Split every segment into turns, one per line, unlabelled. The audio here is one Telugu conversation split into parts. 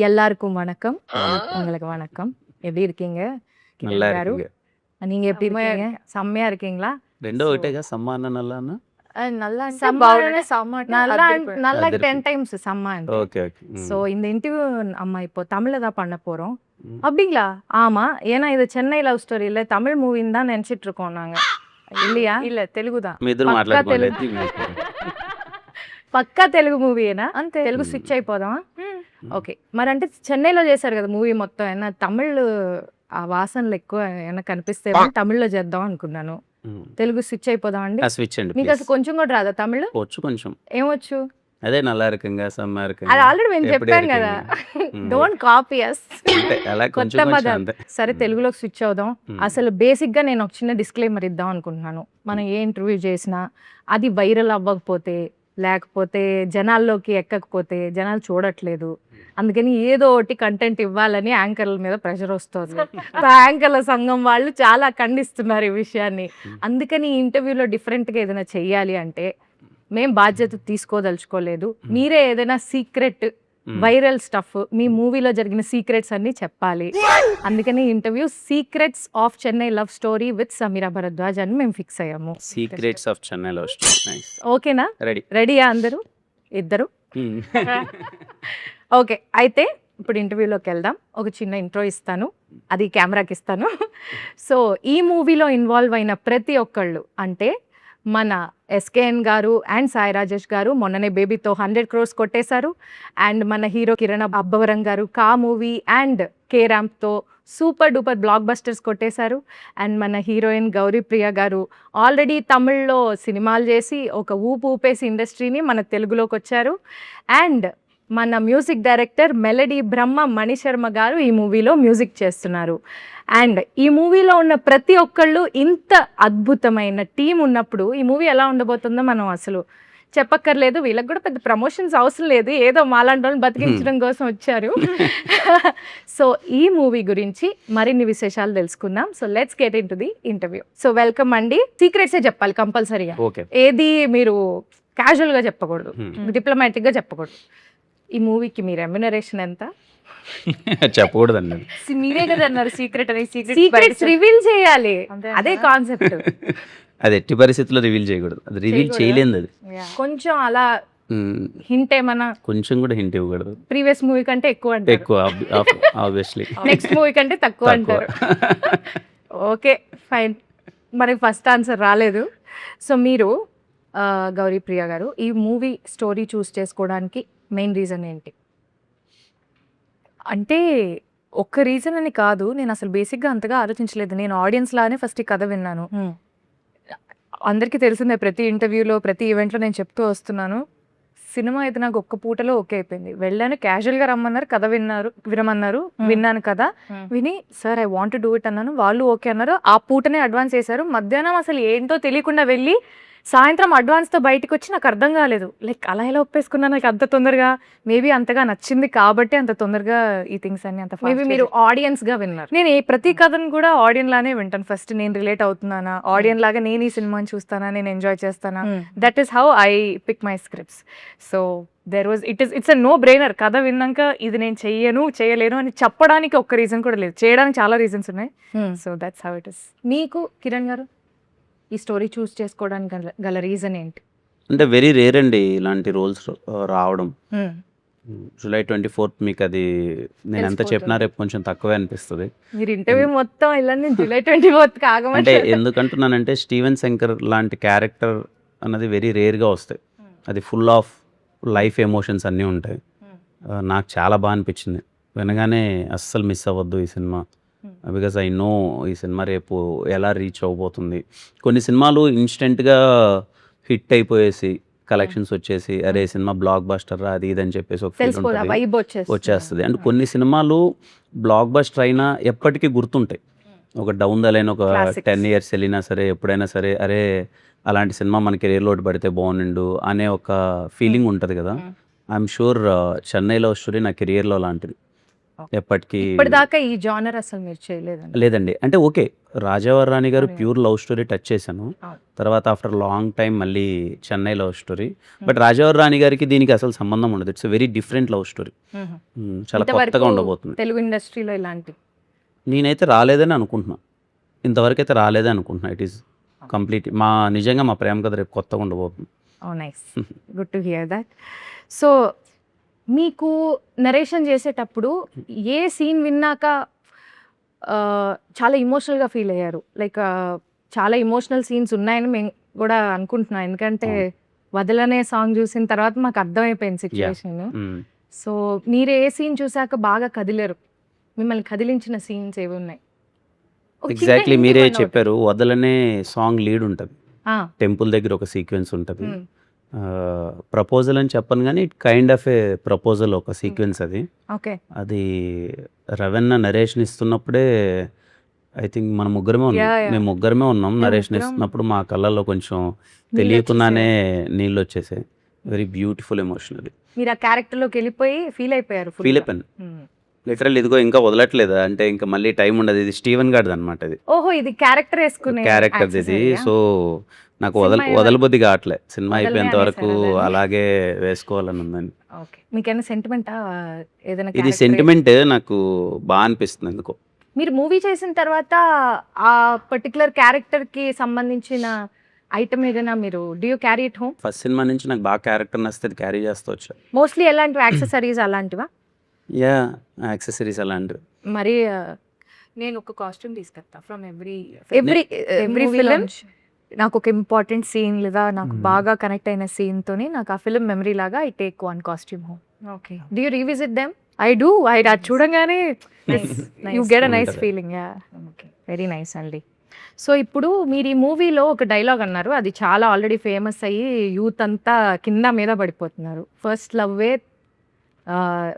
எல்லாருக்கும் வணக்கம். உங்களுக்கு வணக்கம். எப்படி இருக்கீங்க?
நல்லா
கிரண் காரு.
இருக்குங்க.
நீங்க எப்படி இருக்கீங்க? செம்மையா இருக்கீங்களா?
రెండో
సో
ఒకటేగా సమ్మాన నల్లానా
நல்லா అంటే
సమ్మ
బాగుండే సమ్మ అంటే
நல்லா
అదిరిపోయింది.
நல்லா
అదిరిపోయింది.
10 டைம்ஸ் செம்ம అంటే.
ఓకే ఓకే
ஸோ இந்த இன்டர்வியூ நம்ம இப்போ தமிழ்ல தான் பண்ண போறோம்.
ம்.
அப்படிங்களா? ஆமா. ஏன்னா இது சென்னை லவ் ஸ்டோரி இல்ல தமிழ் மூவின்னு தான் நினைச்சிட்டு இருக்கோம் நாங்க. இல்லையா?
இல்ல తెలుగు தான்.
మీ ఇద్దరు
పక్కా
మాట్లాడుకోండి
తెలుగు.
అయితే మీకు.
పక్కా తెలుగు మూవీయేనా?
అంతే.
తెలుగు స్విచ్ అయిపోదామా?
హ్మ్.
ఓకే. మరంటే చెన్నైలో చేశారు కదా మూవీ మొత్తం. ఏమన్నా తమిళ్ ఆ వాసనలు ఎక్కువ ఏమన్నా కనిపిస్తేమో తమిళ్లో చేద్దాం అనుకున్నాను.
ఉమ్.
తెలుగు స్విచ్ అయిపోదాం అండి.
ఆ స్విచ్ అండి
మీకు
ప్లీజ్.
అసలు కొంచెం కూడా రాదా తమిళ్?
వచ్చు కొంచెం.
ఏమొచ్చు?
అదే నల్లా இருக்குங்க సమ్మా
అది
இருக்குங்க
ఆల్రెడీ మేము
ఎప్పుడు
చెప్పాం కదా.
இருக்குங்க.
డోంట్ కాపీ అస్.
అంటే అలా కొంచెం
కొత్త
కొంచెం
పదాలు.
అంతే.
సరే తెలుగులోకి స్విచ్ అవుదాం. అసలు బేసిక్గా నేను ఒక చిన్న డిస్క్లైమర్ ఇద్దాం అనుకుంటున్నాను. మనం ఏ ఇంటర్వ్యూ చేసినా అది వైరల్ అవ్వకపోతే లేకపోతే జనాల్లోకి ఎక్కకపోతే జనాలు చూడట్లేదు, అందుకని ఏదో ఒకటి కంటెంట్ ఇవ్వాలని యాంకర్ల మీద ప్రెషర్ వస్తుంది. యాంకర్ల సంఘం వాళ్ళు చాలా ఖండిస్తున్నారు ఈ విషయాన్ని. అందుకని ఈ ఇంటర్వ్యూలో డిఫరెంట్గా ఏదైనా చెయ్యాలి అంటే మేం బాధ్యత తీసుకోదలుచుకోలేదు. మీరే ఏదైనా సీక్రెట్ వైరల్ స్టఫ్ మీ మూవీలో జరిగిన సీక్రెట్స్ అన్ని చెప్పాలి. అందుకని interview secrets of Chennai love story with Sameera Bharadwaj అని మేము ఫిక్స్ అయ్యాము.
Secrets of Chennai love story. Nice.
ఓకేనా?
రెడీ.
రెడీయా అందరూ? ఇద్దరు? ఓకే, అయితే ఇప్పుడు ఇంటర్వ్యూలోకి వెళ్దాం. ఒక చిన్న ఇంట్రో ఇస్తాను, అది కెమెరాకి ఇస్తాను. సో ఈ మూవీలో ఇన్వాల్వ్ అయిన ప్రతి ఒక్కళ్ళు అంటే మన ఎస్కేఎన్ గారు అండ్ సాయి రాజేష్ గారు మొన్ననే బేబీతో 100 crores కొట్టేశారు. అండ్ మన hero Kiran Abbavaram garu Ka movie and K ర్యాంప్తో సూపర్ డూపర్ బ్లాక్ బస్టర్స్ కొట్టేశారు. అండ్ మన హీరోయిన్ గౌరీ ప్రియ గారు ఆల్రెడీ తమిళ్లో సినిమాలు చేసి ఒక ఊపు ఊపేసి ఇండస్ట్రీని మన తెలుగులోకి వచ్చారు. అండ్ మన music director melody Brahma Mani Sharma గారు ఈ మూవీలో మ్యూజిక్ చేస్తున్నారు. అండ్ ఈ మూవీలో ఉన్న ప్రతి ఒక్కళ్ళు ఇంత అద్భుతమైన టీం ఉన్నప్పుడు ఈ మూవీ ఎలా ఉండబోతుందో మనం అసలు చెప్పక్కర్లేదు. వీళ్ళకి కూడా పెద్ద ప్రమోషన్స్ అవసరం లేదు, ఏదో మాలాంటి వాళ్ళని బతికించడం కోసం వచ్చారు. సో ఈ మూవీ గురించి మరిన్ని విశేషాలు తెలుసుకుందాం. So let's get in to the interview. So welcome అండి. సీక్రెట్సే చెప్పాలి కంపల్సరీగా,
ఓకే.
ఏది మీరు క్యాజువల్గా చెప్పకూడదు, డిప్లొమాటిక్గా చెప్పకూడదు. ఈ మూవీకి మీ రెమ్యునరేషన్ ఎంత?
చెప్పకూడదండి.
మీరే కదా అన్నారు సీక్రెట్ అని.
సీక్రెట్స్ రివీల్ చేయాలి,
అంతే
అదే
అంటారా?
కాన్సెప్ట్.
అది ఎట్టి పరిస్థితుల్లో రివీల్ చేయకూడదు. అది రివీల్ చేయలేదు అది.
కొంచెం అలా హింట్ ఏమన్నా
కొంచెం కూడా హింట్ ఇవ్వకూడదు.
ప్రీవియస్ మూవీ కంటే ఎక్కువ అంటారు,
ఎక్కువ ఆబ్వియస్లీ.
నెక్స్ట్ మూవీ కంటే తక్కువ అంటారు. ఓకే ఫైన్, మనకి ఫస్ట్ ఆన్సర్ రాలేదు. సో మీరు గౌరీ ప్రియ గారు ఈ మూవీ స్టోరీ చూస్ చేసుకోవడానికి మెయిన్ రీజన్ ఏంటి?
అంటే ఒక్క రీజన్ అని కాదు, నేను అసలు బేసిక్గా అంతగా ఆలోచించలేదు. నేను ఆడియన్స్ లానే ఫస్ట్ ఈ కథ విన్నాను. అందరికీ తెలిసిందే, ప్రతి ఇంటర్వ్యూలో ప్రతి ఈవెంట్లో నేను చెప్తూ వస్తున్నాను, సినిమా అయితే నాకు ఒక్క పూటలో ఓకే అయిపోయింది. వెళ్ళాను, క్యాజువల్గా రమ్మన్నారు, కథ వినమన్నారు, విన్నాను కదా, విని sir I want do it అన్నాను, వాళ్ళు ఓకే అన్నారు. ఆ పూటనే అడ్వాన్స్ చేశారు. మధ్యాహ్నం అసలు ఏంటో తెలియకుండా వెళ్ళి సాయంత్రం అడ్వాన్స్తో బయటకు వచ్చి నాకు అర్థం కాలేదు, లైక్ అలా ఎలా ఒప్పేసుకున్నా నాకు అంత తొందరగా. మేబీ అంతగా నచ్చింది కాబట్టి అంత తొందరగా ఈ థింగ్స్ అన్ని అంత
మేబీ మీరు ఆడియన్స్గా విన్నారు.
నేను ప్రతి కథను కూడా ఆడియన్ లానే వింటాను. ఫస్ట్ నేను రిలేట్ అవుతున్నానా, ఆడియన్ లాగా నేను ఈ సినిమాని చూస్తానా, నేను ఎంజాయ్ చేస్తానా, that is how I pick my scripts. So it's a no brainer. కథ విన్నాక ఇది నేను చేయలేను అని చెప్పడానికి ఒక్క రీజన్ కూడా లేదు, చేయడానికి చాలా రీజన్స్ ఉన్నాయి. So that's how it is.
మీకు కిరణ్ గారు ఈ స్టోరీ చూస్ చేసుకోవడానికి గల రీజన్ ఏంటి?
అంటే వెరీ రేర్ అండి ఇలాంటి రోల్స్ రావడం. జూలై 24th మీకు అది నేను ఎంత చెప్పినా రేపు కొంచెం తక్కువే అనిపిస్తుంది.
మీరు ఇంటర్వ్యూ మొత్తం ఇలా జూలై 24th
అంటే
ఆగమంటే
ఎందుకంటున్నానంటే స్టీవెన్ శంకర్ లాంటి క్యారెక్టర్ అన్నది వెరీ రేర్గా వస్తాయి. అది ఫుల్ ఆఫ్ లైఫ్ ఎమోషన్స్ అన్నీ ఉంటాయి. నాకు చాలా బాగా అనిపించింది వినగానే. అస్సలు మిస్ అవ్వద్దు ఈ సినిమా, బికాజ్ ఐ నో ఈ సినిమా రేపు ఎలా రీచ్ అవ్వబోతుంది. కొన్ని సినిమాలు ఇన్స్టెంట్గా హిట్ అయిపోయేసి కలెక్షన్స్ వచ్చేసి అరే సినిమా బ్లాక్ బస్టర్ అది ఇది అని చెప్పేసి ఒక ఫీల్ ఉంటుంది, వచ్చేస్తుంది. అండ్ కొన్ని సినిమాలు బ్లాక్ బస్టర్ అయినా ఎప్పటికీ గుర్తుంటాయి. ఒక డౌన్ ద లైన్ ఒక 10 years వెళ్ళినా సరే ఎప్పుడైనా సరే అరే అలాంటి సినిమా మన కెరీర్లో పడితే బాగుండు అనే ఒక ఫీలింగ్ ఉంటుంది కదా. I'm sure Chennai love story నా కెరియర్లో లాంటిది. ఎప్పటికీ
ఇప్పటిదాకా ఈ జానర్ అసలు మీరు చేయలేదండి.
లేదండి. అంటే ఓకే. రాజావారి రాణి గారు
అవును.
ప్యూర్ లవ్ స్టోరీ టచ్ చేశాను.
అవును.
తర్వాత ఆఫ్టర్ లాంగ్ టైమ్ మళ్ళీ చెన్నై లవ్ స్టోరీ. బట్ రాజావారి రాణి గారికి దీనికి అసలు సంబంధం ఉండదు. It's very different love story. చాలా
ఇంతవరకు
కొత్తగా ఉండబోతుంది.
తెలుగు ఇండస్ట్రీలో ఇలాంటి
నేనైతే రాలేదని అనుకుంటున్నా. ఇంతవరకు అయితే రాలేదని అనుకుంటున్నా. ఇట్ ఈస్ కంప్లీట్ నిజంగా మా ప్రేమ కథ రేపు కొత్తగా ఉండబోతుంది.
Oh nice, good to hear that. So మీకు నరేషన్ చేసేటప్పుడు ఏ సీన్ విన్నాక చాలా ఇమోషనల్గా ఫీల్ అయ్యారు? లైక్ చాలా ఇమోషనల్ సీన్స్ ఉన్నాయని మేము కూడా అనుకుంటున్నాం, ఎందుకంటే వదలనే సాంగ్ చూసిన తర్వాత మాకు అర్థమైపోయింది సిచ్యువేషన్. సో మీరు ఏ సీన్ చూసాక బాగా కదిలేరు, మిమ్మల్ని కదిలించిన సీన్స్ ఏవి ఉన్నాయి? ఒక చిన్న
ఎగ్జాక్ట్లీ
hint
మీరే
ఇవ్వండి ఒకటి.
చెప్పారు. వదలనే సాంగ్ లీడ్ ఉంటుంది.
ఆ,
టెంపుల్ దగ్గర ఒక సీక్వెన్స్ ఉంటుంది.
మ్,
ప్రపోజల్ అని చెప్పను కానీ it kind of A proposal ఒక సీక్వెన్స్ అది.
ఓకే.
అది రవెన్న నరేషన్ ఇస్తున్నప్పుడే ఐ థింక్ మన ముగ్గురమే ఉన్నాం.
Yeah, yeah.
మేము ముగ్గురమే ఉన్నాం.
మేము
నరేషన్
ముగ్గురం.
ఇస్తున్నప్పుడు మా కళ్ళల్లో కొంచెం తెలియకుండానే నీళ్ళు వచ్చేసాయి. వెరీ బ్యూటిఫుల్ ఎమోషన్ అది.
మీరు ఆ క్యారెక్టర్లోకి వెళ్ళిపోయి ఫీల్ అయిపోయారు full
ఫీల్
గా.
అయిపోయాను
మ్.
లిటరల్. ఇదిగో ఇంకా వదలట్లేదు అంటే ఇంకా మళ్ళీ టైం ఉండదు. ఇది స్టీవెన్ గార్డ్ అనమాట. ఇది
ఓహో, ఇది క్యారెక్టర్ వేసుకునే
క్యారెక్టర్ ఇది.
accessory ఆ?
సో నాకు
సినిమా ఏదో-
వదలబుద్ధి కావట్లే. సినిమా
వదలనే
అయిపోయేంత వరకు
అనేసారా దాన్ని?
అలాగే వేసుకోవాలని ఉందని.
ఓకే. మీకేమైనా సెంటిమెంటా ఏదైనా
ఇది
character
సెంటిమెంట్ నాకు బాగా అనిపిస్తుంది ఎందుకో.
మీరు మూవీ చేసిన తర్వాత ఆ పర్టికులర్ క్యారెక్టర్ కి సంబంధించిన ఐటమ్ ఏదైనా మీరు do you carry it home?
First cinema నుంచి నాకు బాగా క్యారెక్టర్ నచ్చితే క్యారీ చేస్తూ వచ్చా.
మోస్ట్లీ ఎలాంటివి యాక్సెసరీస్ అలాంటివా?
యా, యాక్సెసరీస్ అలాంటివి.
మరి
నేను ఒక కాస్ట్యూమ్ తీసుకొస్తా from every
every
every film. నాకు ఒక ఇంపార్టెంట్ సీన్ లేదా నాకు
Hmm.
బాగా కనెక్ట్ అయిన సీన్ తోని నాకు ఆ ఫిలిం మెమరీ లాగా I take one costume home.
Okay. Do you revisit them?
I do. అది చూడంగానే యూ గెట్ అ నైస్
ఉంటది.
Feeling. Yeah,
okay, very nice అండి. సో ఇప్పుడు మీరు ఈ మూవీలో ఒక డైలాగ్ అన్నారు, అది చాలా ఆల్రెడీ ఫేమస్ అయ్యి యూత్ అంతా కింద మీద పడిపోతున్నారు. ఫస్ట్ లవ్వే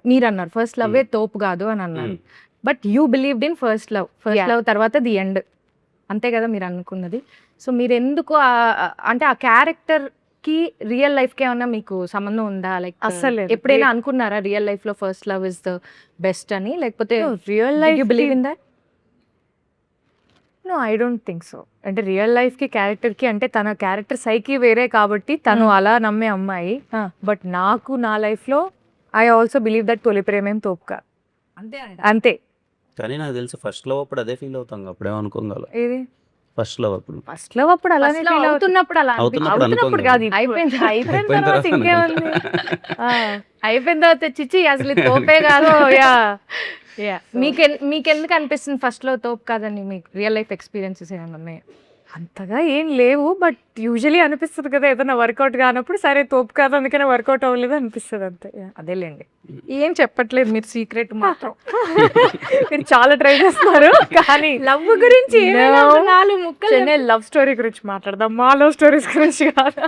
మీరు అన్నారు ఫస్ట్ లవ్వే తోపు కాదు అని అన్నారు. But you believed in first love. First
Yeah.
Love తర్వాత ది ఎండ్, అంతే కదా మీరు అనుకున్నది? సో మీరు ఎందుకు అంటే ఆ క్యారెక్టర్ కి రియల్ లైఫ్ కి ఏమన్నా మీకు సంబంధం ఉందా? లైక్
అస్సలు లేదు.
ఎప్పుడైనా అనుకున్నారా రియల్ లైఫ్ లో first love is the best అని? లేకపోతే
real
you
life
believe in that?
No, I don't think so. అంటే రియల్ లైఫ్ కి క్యారెక్టర్ కి అంటే తన క్యారెక్టర్ సైకి వేరే కాబట్టి తను అలా నమ్మే అమ్మాయి. బట్ నాకు నా లైఫ్ లో ఐ ఆల్సో బిలీవ్ దట్ తొలి ప్రేమేం తోపుక అంతే.
కానీ నాకు తెలిసి ఫస్ట్ లవ్ అప్పుడు అదే ఫీల్ అవుతాం. అప్పుడేమో అనుకోగల
ఏది
ఫస్ట్ లవ్ అప్పుడు.
ఫస్ట్ లవ్ అప్పుడు అలానే feel అవుతుంది.
అవుతున్నప్పుడు అలా
అవుతున్నప్పుడు
అవుతున్నప్పుడు
అనుకోం
కాదు,
కదా.
అయిపోయింది.
అయిపోయిన
అయిపోయిన
తర్వాత
తర్వాత
ఇంకేముంది.
అయిపోయిన తర్వాత చిచ్చి అసలు ఇది తోపే కాదు.
యా,
మీకెందుకు అనిపిస్తుంది ఫస్ట్ లో తోపు కాదని? మీకు రియల్ లైఫ్ ఎక్స్పీరియన్సెస్ ఏమైనా ఉన్నాయి?
అంతగా ఏం లేవు. బట్ యూజువలీ అనిపిస్తుంది కదా ఏదైనా వర్కౌట్ కానప్పుడు, సరే తోపు కాదు అందుకనే వర్కౌట్ అవ్వలేదు అనిపిస్తుంది అంతే. Yeah.
అదేలేండి, ఏం చెప్పట్లేదు మీరు సీక్రెట్ మాత్రం.
మీరు చాలా ట్రై చేస్తున్నారు కానీ
లవ్ గురించి ఏమైనా ఒక నాలుగు ముక్కలు
చెన్నై లవ్ స్టోరీ గురించి మాట్లాడదాం, మా లవ్ స్టోరీస్ గురించి కాదు.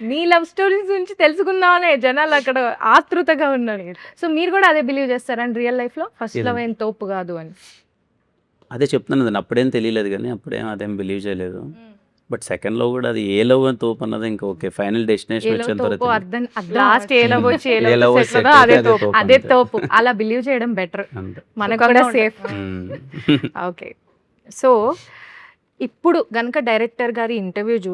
మీ లవ్ స్టోరీస్ గురించి తెలుసుకుందామనే జనాలు అక్కడ ఆతృతగా ఉన్నారు. సో మీరు కూడా అదే బిలీవ్ చేస్తారండి రియల్ లైఫ్ లో ఫస్ట్ లవ్ ఏం తోపు కాదు అని?
అదే చెప్తున్నాను కదండి. అప్పుడేం తెలియలేదు కానీ అప్పుడేం అదేం బిలీవ్ చేయలేదు. బట్ సెకండ్ లో కూడా అది ఏ లవ్ అని తోపు అన్నది ఇంకా ఓకే. ఫైనల్ డెస్టినేషన్
ఏలో
వచ్చేంత
తోపు
వరకు
అర్థం
లాస్ట్ ఏ లవ్ వచ్చి ఏ
ఏ
లవ్
love
సెట్
set
అదే
అయితే
తోపు.
అదే
అంతే.
తోపు. అలా బిలీవ్ చేయడం బెటర్,
అంతే.
మనకు కూడా
సుఖంగా
సేఫ్.
మ్మ్.
ఓకే. సో ఇప్పుడు గనక డైరెక్టర్ గారి ఇంటర్వ్యూ ఈ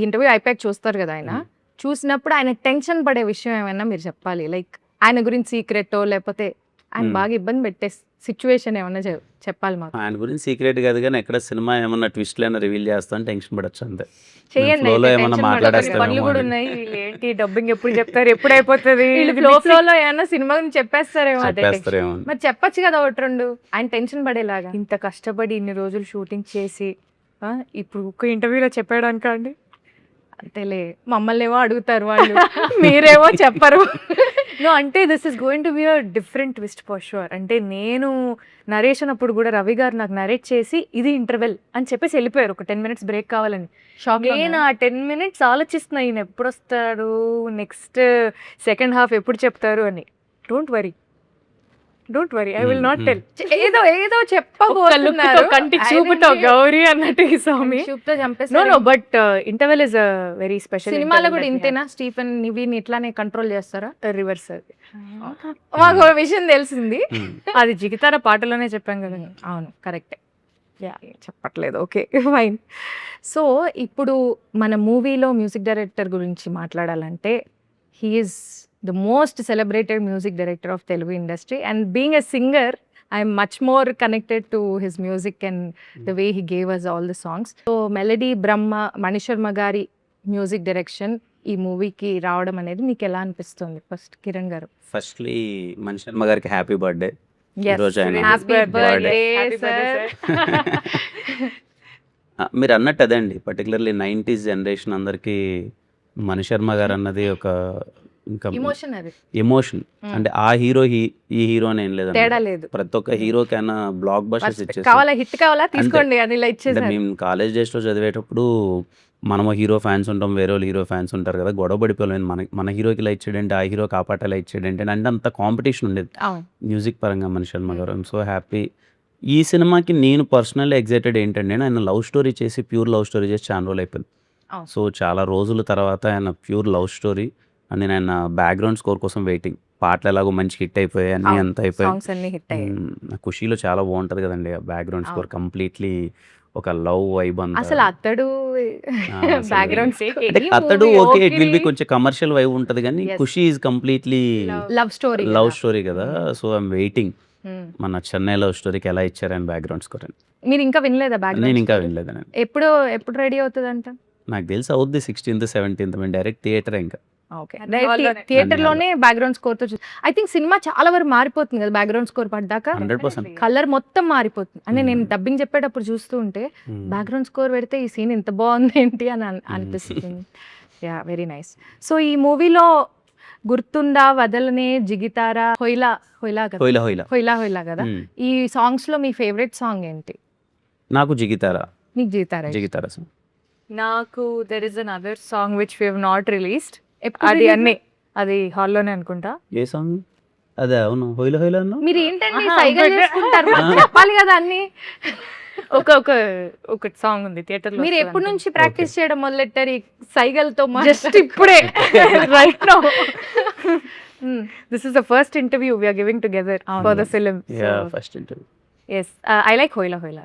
ఇంటర్వ్యూ అయిపోయాక చూస్తారు కదా ఆయన, చూసినప్పుడు ఆయన టెన్షన్ పడే విషయం ఏమైనా మీరు చెప్పాలి. లైక్ ఆయన గురించి సీక్రెటో లేకపోతే ఆయన బాగా ఇబ్బంది పెట్టే సిచ్యువేషన్ ఏమన్నా చెప్పాలి మాకు.
ఆయన గురించి సీక్రెట్ కాదు కానీ ఎక్కడ సినిమా ఏమన్నా ట్విస్ట్ అయినా రివీల్ చేస్తాను టెన్షన్ పడచ్చు అంతే.
చేయండి
Flow లో
అయితే,
ఏమన్నా
tension పడకండి.
మాట్లాడేస్తారేమో
పనులు కూడా
అని.
ఉన్నాయి. వీళ్ళు ఏంటి డబ్బింగ్ ఎప్పుడు చెప్తారు, ఎప్పుడు అయిపోతుంది,
ఫ్లో లో ఏమన్నా సినిమా గురించి చెప్పేస్తారేమో.
చెప్పేస్తారేమో అని.
మరి చెప్పొచ్చు కదా ఒకటి రెండు, ఆయన టెన్షన్ పడేలాగా.
ఇంత కష్టపడి ఇన్ని రోజులు షూటింగ్ చేసి ఇప్పుడు ఒక ఇంటర్వ్యూలో చెప్పాడానికి అండి.
అంతేలే, మమ్మల్ని ఏమో అడుగుతారు వాళ్ళు, మీరేమో చెప్పరు.
నో, అంటే this is going to be a different twist for sure. అంటే నేను నరేషన్ అప్పుడు కూడా రవి గారు నాకు నరేట్ చేసి ఇది ఇంటర్వెల్ అని చెప్పేసి వెళ్ళిపోయారు, ఒక 10 minutes బ్రేక్ కావాలని. నేను ఆ 10 minutes ఆలోచిస్తున్నా ఈయన ఎప్పుడు వస్తాడు, నెక్స్ట్ సెకండ్ హాఫ్ ఎప్పుడు చెప్తారు అని. Don't worry, don't worry I will not tell.
ఏదో ఏదో
లుక్తో
చెప్పబోతున్నారు
కంటి చూపుతో గౌరీ అన్నట్టు ఈ స్వామి.
చూపుతో
నో
చంపేస్తారు.
No but interval is a very special.
సినిమాలో కూడా ఇంతేనా? స్టీఫెన్ నివిన్ ఇట్లానే కంట్రోల్ చేస్తారా?
రివర్స్ అది.
మాకు ఒక విషయం తెలిసింది.
అది జిగితార పాటలోనే చెప్పాం కదా.
అవును, కరెక్టే. చెప్పట్లేదు. Okay, fine. సో ఇప్పుడు మన మూవీలో మ్యూజిక్ డైరెక్టర్ గురించి మాట్లాడాలంటే he's the most celebrated music director of Telugu industry, and being a singer I'm much more connected to his music and the way he gave us all the songs. So melody Brahma Mani Sharma గారి మ్యూజిక్ డైరెక్షన్ ఈ మూవీకి రావడం అనేది మీకు ఎలా అనిపిస్తుంది? ఫస్ట్ కిరణ్ గారు.
ఫస్ట్లీ మణిశర్మ గారికి హ్యాపీ బర్త్డే. ఈరోజు ఆయన
Happy birthday, sir.
మీరు అన్నట్టు అదే అండి, పర్టికులర్లీ 90s జనరేషన్ అందరికీ మణిశర్మ గారు అన్నది ఒక ఇంకా
ఎమోషన్ అది,
ఎమోషన్. అంటే ఆ హీరో ఈ హీరో అని ఏం
తేడా
లేదండి,
లేదు.
ప్రతి ఒక్క హీరోకైనా బ్లాక్ బస్టర్స్ ఇచ్చేసి.
కావాలా హిట్ కావాలా తీసుకోండి అని ఇలా
అంటే
ఇచ్చేసారు.
మేము కాలేజ్ డేస్లో చదివేటప్పుడు మనము హీరో ఫ్యాన్స్ ఉంటాం, వేరే వాళ్ళు హీరో ఫ్యాన్స్ ఉంటారు కదా, గొడవ పడిపోలేము. మన హీరోకి ఇలా ఇచ్చాడంటే ఆ హీరో కాపాట ఇలా ఇచ్చాడంటే అంటే అంత కాంపిటీషన్ ఉండేది
అవును.
మ్యూజిక్ పరంగా మణిశర్మ గారు. I'm so happy. ఈ సినిమాకి నేను పర్సనల్లీ ఎగ్జైటెడ్ ఏంటంటే, ఆయన లవ్ స్టోరీ చేసి ప్యూర్ లవ్ స్టోరీ చేసి చాలా రోజులు అయిపోయింది.
అవును.
సో చాలా రోజుల తర్వాత ఆయన ప్యూర్ లవ్ స్టోరీ, అండ్ నేను ఆయన బ్యాక్గ్రౌండ్ స్కోర్ కోసం వెయిటింగ్. పాటలు ఎలాగో మంచి హిట్ అయిపోయాయి, అన్నీ
అవును.
అంత అయిపోయాయి.
సాంగ్స్ అన్ని హిట్ అయ్యాయి.
ఖుషీలో చాలా బాగుంటుంది కదండి ఆ బ్యాక్గ్రౌండ్ స్కోర్, కంప్లీట్లీ ఒక లవ్ వైబ్ అంతా.
అసలు అతడు
అసలు
బ్యాక్గ్రౌండ్
అంటే అతడు ఓకే, ఇట్ విల్ బి కొంచెం కమర్షియల్ వైబ్ ఉంటుంది, కానీ
Yes.
Khushi is completely
love story.
Love story కదా. సో ఐఎమ్ వెయిటింగ్ మన చెన్నై లవ్ స్టోరీకి ఎలా ఇచ్చారని బ్యాక్గ్రౌండ్ స్కోర్ అని.
మీరు ఇంకా వినలేదా
నేను
బ్యాక్గ్రౌండ్?
ఇంకా వినలేదండి.
ఎప్పుడు రెడీ అవుతుందంట?
నాకు తెలిసి అవుద్ది 16th 17th, మేము డైరెక్ట్ థియేటర్ ఇంకా.
ఓకే,
అన్ని హాల్లోనే.
థియేటర్ లోనే బ్యాక్గ్రౌండ్ స్కోర్ తో ఐ థింక్ సినిమా చాలా వరకు మారిపోతుంది కదా బ్యాక్గ్రౌండ్ స్కోర్ పడ్డాక.
100%.
కలర్ మొత్తం మారిపోతుంది. అంటే నేను
Hmm.
డబ్బింగ్ చెప్పేటప్పుడు చూస్తూ ఉంటే
Hmm.
బ్యాక్గ్రౌండ్ స్కోర్ పెడితే ఈ సీన్ ఇంత బాగుంది ఏంటి అని అనిపిస్తుంది. Yeah, very nice. సో ఈ మూవీలో గుర్తుందా, వదలనే, జిగితారా, హొయిలా హొయిలా కదా,
హోయిలా హోయిలా.
హొయిలా హొయిలా కదా,
Hmm.
ఈ సాంగ్స్ లో మీ ఫేవరెట్ సాంగ్ ఏంటి?
నాకు జిగితారా
మీకు జిగితారా?
జిగితారా సాంగ్.
నాకు there is an other song which we have not released.
ఎప్పుడు
అది
release?
అన్ని అది హాల్లోనే అనుకుంటా.
ఏ సాంగ్ అదే? అవును, హోయిలా హోయిలా అన్నా.
మీరు ఏంటండి
ఆహా,
సైగలు
ఒకటి-
చేసుకుంటారు? మాకు చెప్పాలి కదా అన్ని.
ఒక సాంగ్ ఉంది థియేటర్ లో.
మీరు ఎప్పటి నుంచి ప్రాక్టీస్ చేయడం మొదలెట్టారు ఈ సైగలతో?
జస్ట్ ఇప్పుడే right now. This is the first interview we are giving together for the film.
Yeah, first interview.
yes I like హోయిలా హోయిలా.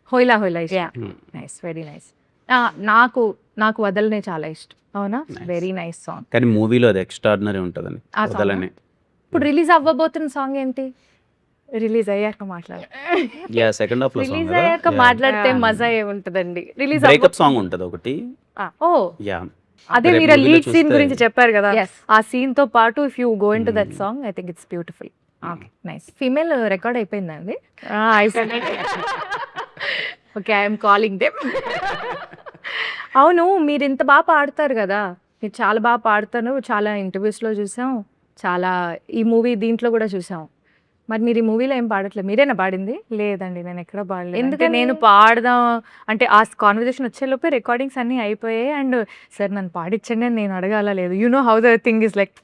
హోయిలా హోయిలా ఇష్టం.
Yeah.
Nice, very nice. నాకు వదలనే చాలా ఇష్టం. అవునా? Very nice song.
కానీ మూవీలో అది ఎక్స్ట్రాడినరీ ఉంటుందని
ఆ song
వదలని.
ఇప్పుడు రిలీజ్ అవ్వబోతున్న సాంగ్ ఏంటి?
రిలీజ్ అయ్యాక మాట్లాడు.
యా, సెకండ్ హాఫ్ లో సాంగ్
రిలీజ్
కదా.
అయ్యాక మాట్లాడితే
Yeah.
మజా ఏముంటదండి. రిలీజ్
బ్రేకప్ సాంగ్ ఉంటుంది ఒకటి.
ఓ
యా,
అదే
రేపు
మీరు
movie లో
లీడ్ సీన్
చూస్తే-
గురించి చెప్పారు కదా,
yes.
ఆ సీన్ తో పాటు if you go into that song I think it's beautiful.
Okay, nice. Female record అయిపోయిందండి. Okay, I'm calling them. అవును, మీరు ఇంత బాగా పాడతారు కదా, మీరు చాలా బాగా పాడతారు. చాలా ఇంటర్వ్యూస్లో చూసాం, చాలా ఈ మూవీ దీంట్లో కూడా చూసాం. మరి మీరు ఈ మూవీలో ఏం పాడట్లేదు, మీరేనా పాడింది?
లేదండి, నేను ఎక్కడ పాడలేదు.
ఎందుకని?
ఎందుకంటే నేను పాడదాం అంటే ఆ కాన్వర్జేషన్ వచ్చేలోపే రికార్డింగ్స్ అన్నీ అయిపోయాయి. అండ్ సార్ నన్ను పాడించండి అని నేను అడగాల లేదు. You know how the thing is like,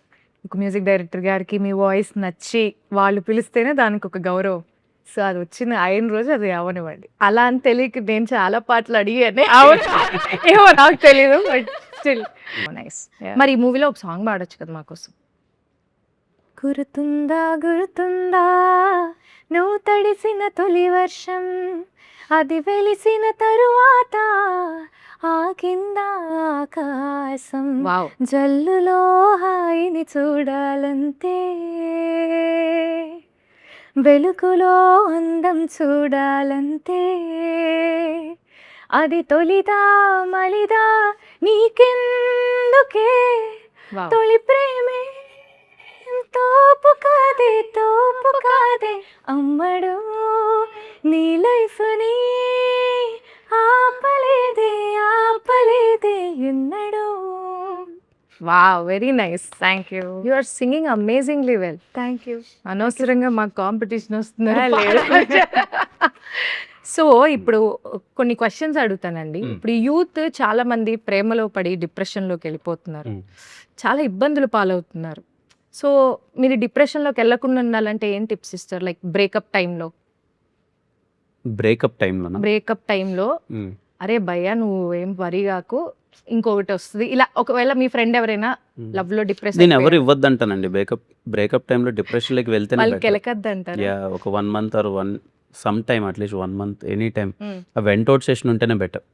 ఒక మ్యూజిక్ డైరెక్టర్ గారికి మీ వాయిస్ నచ్చి వాళ్ళు పిలిస్తేనే దానికి ఒక గౌరవం. సో అది వచ్చిన అయిన రోజు అది అవనివ్వండి.
అలా అని తెలియక నేను చాలా పాటలు అడిగానే.
ఏమో నాకు తెలియదు, బట్ స్టిల్
నైస్.
Yeah.
మరి ఈ మూవీలో ఒక సాంగ్ పాడొచ్చు కదా మాకోసం.
గుర్తుందా గుర్తుందా నువ్వు తడిసిన తొలి వర్షం, అది వెలిసిన తరువాత ఆకింద ఆకాశం,
వావ్,
జల్లులో హాయిని చూడాలంతే, వెలుగులో అందం చూడాలంతే, అది తొలిదా మలిదా నీకెందుకే,
వావ్.
తొలి ప్రేమే తోపు కాదే అమ్మడు, నీ లైఫ్ ని ఆపలేదే ఎన్నడు.
Wow, very nice.
Thank you.
You are singing amazingly well.
Thank you.
అనవసరంగా మాకు కాంపిటీషన్ వస్తుంది.
లేదు.
సో ఇప్పుడు కొన్ని క్వశ్చన్స్ అడుగుతానండి.
Hmm.
ఇప్పుడు యూత్ చాలా మంది ప్రేమలో పడి డిప్రెషన్లోకి వెళ్ళిపోతున్నారు,
Hmm.
చాలా ఇబ్బందులు పాలవుతున్నారు. సో మీరు డిప్రెషన్లోకి వెళ్ళకుండా ఉండాలంటే ఏం టిప్స్ ఇస్తారు? లైక్ బ్రేకప్ టైంలో
బ్రేకప్ టైంలో
అరే భయ్యా నువ్వు ఏం వరి కాకు, ఇంకొకటి వస్తుంది ఇలా. ఒకవేళ మీ ఫ్రెండ్ ఎవరైనా లవ్ లో డిప్రెషన్
నేను ఎవరు ఇవ్వద్దంటానండి. బ్రేకప్ టైంలో డిప్రెషన్లోకి వెళ్తేనే
వాళ్ళకి
better.
వెళ్ళకద్దు అంటారు.
యా, ఒక 1 month or some time at least 1 month any time ఆ వెంటౌట్ సెషన్ ఉంటేనే బెటర్.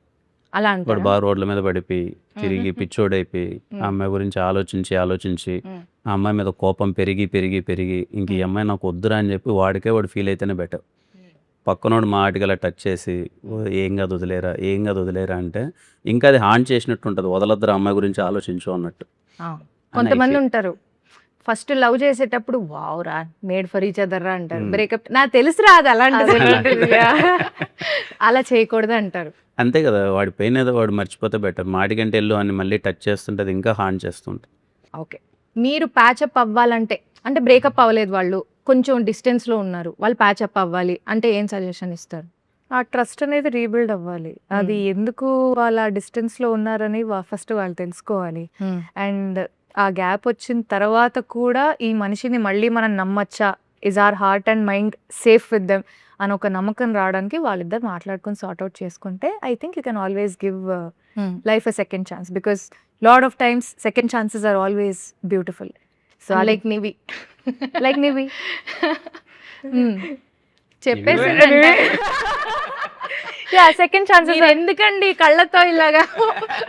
అలా
వాడు
అంటారు.
బాగా రోడ్ల మీద పడిపోయి తిరిగి పిచ్చోడైపోయి ఆ అమ్మాయి గురించి ఆలోచించి ఆ అమ్మాయి మీద కోపం పెరిగి ఇంక ఈ అమ్మాయి నాకు వద్దురా అని చెప్పి వాడు ఫీల్ అయితేనే బెటర్. పక్కనోడు మాటికి అలా టచ్ చేసి "ఓ, ఏం కాదు వదిలేరా అంటే ఇంకా అది హాన్ చేసినట్టు ఉంటుంది. వదలొద్దురా అమ్మాయి గురించి ఆలోచించు అన్నట్టు.
కొంతమంది ఉంటారు ఫస్ట్ లవ్ చేసేటప్పుడు వావురా మేడ్ ఫర్ ఈచ్ అదర్ రా అంటారు. బ్రేకప్ నాకు తెలుసురా అది అలాంటిది అలా చేయకూడదు అంటారు.
అంతే కదా, వాడి పెయిన్ ఏదో వాడు మర్చిపోతే బెటర్. మాటికంటే వెళ్ళు అని మళ్ళీ టచ్ చేస్తుంటే అది ఇంకా హాన్ చేస్తుంటుంది.
ఓకే, మీరు ప్యాచప్ అవ్వాలంటే, అంటే బ్రేకప్ అవ్వలేదు వాళ్ళు, కొంచెం డిస్టెన్స్లో ఉన్నారు, వాళ్ళు ప్యాచప్ అవ్వాలి అంటే ఏం సజెషన్ ఇస్తారు?
ఆ ట్రస్ట్ అనేది రీబిల్డ్ అవ్వాలి. అది ఎందుకు వాళ్ళ డిస్టెన్స్లో ఉన్నారని ఫస్ట్ వాళ్ళు తెలుసుకోవాలి. అండ్ ఆ గ్యాప్ వచ్చిన తర్వాత కూడా ఈ మనిషిని మళ్ళీ మనం నమ్మచ్చా, is our heart and mind safe with them అని ఒక నమ్మకం రావడానికి వాళ్ళిద్దరు మాట్లాడుకొని సార్ట్అవుట్ చేసుకుంటే I think you can always give life a second chance, because lot of times second chances are always beautiful. So
like Nivi
like Nivi
చెప్పేసి
సెకండ్ ఛాన్సెస్
ఎందుకండి కళ్ళతో ఇలాగా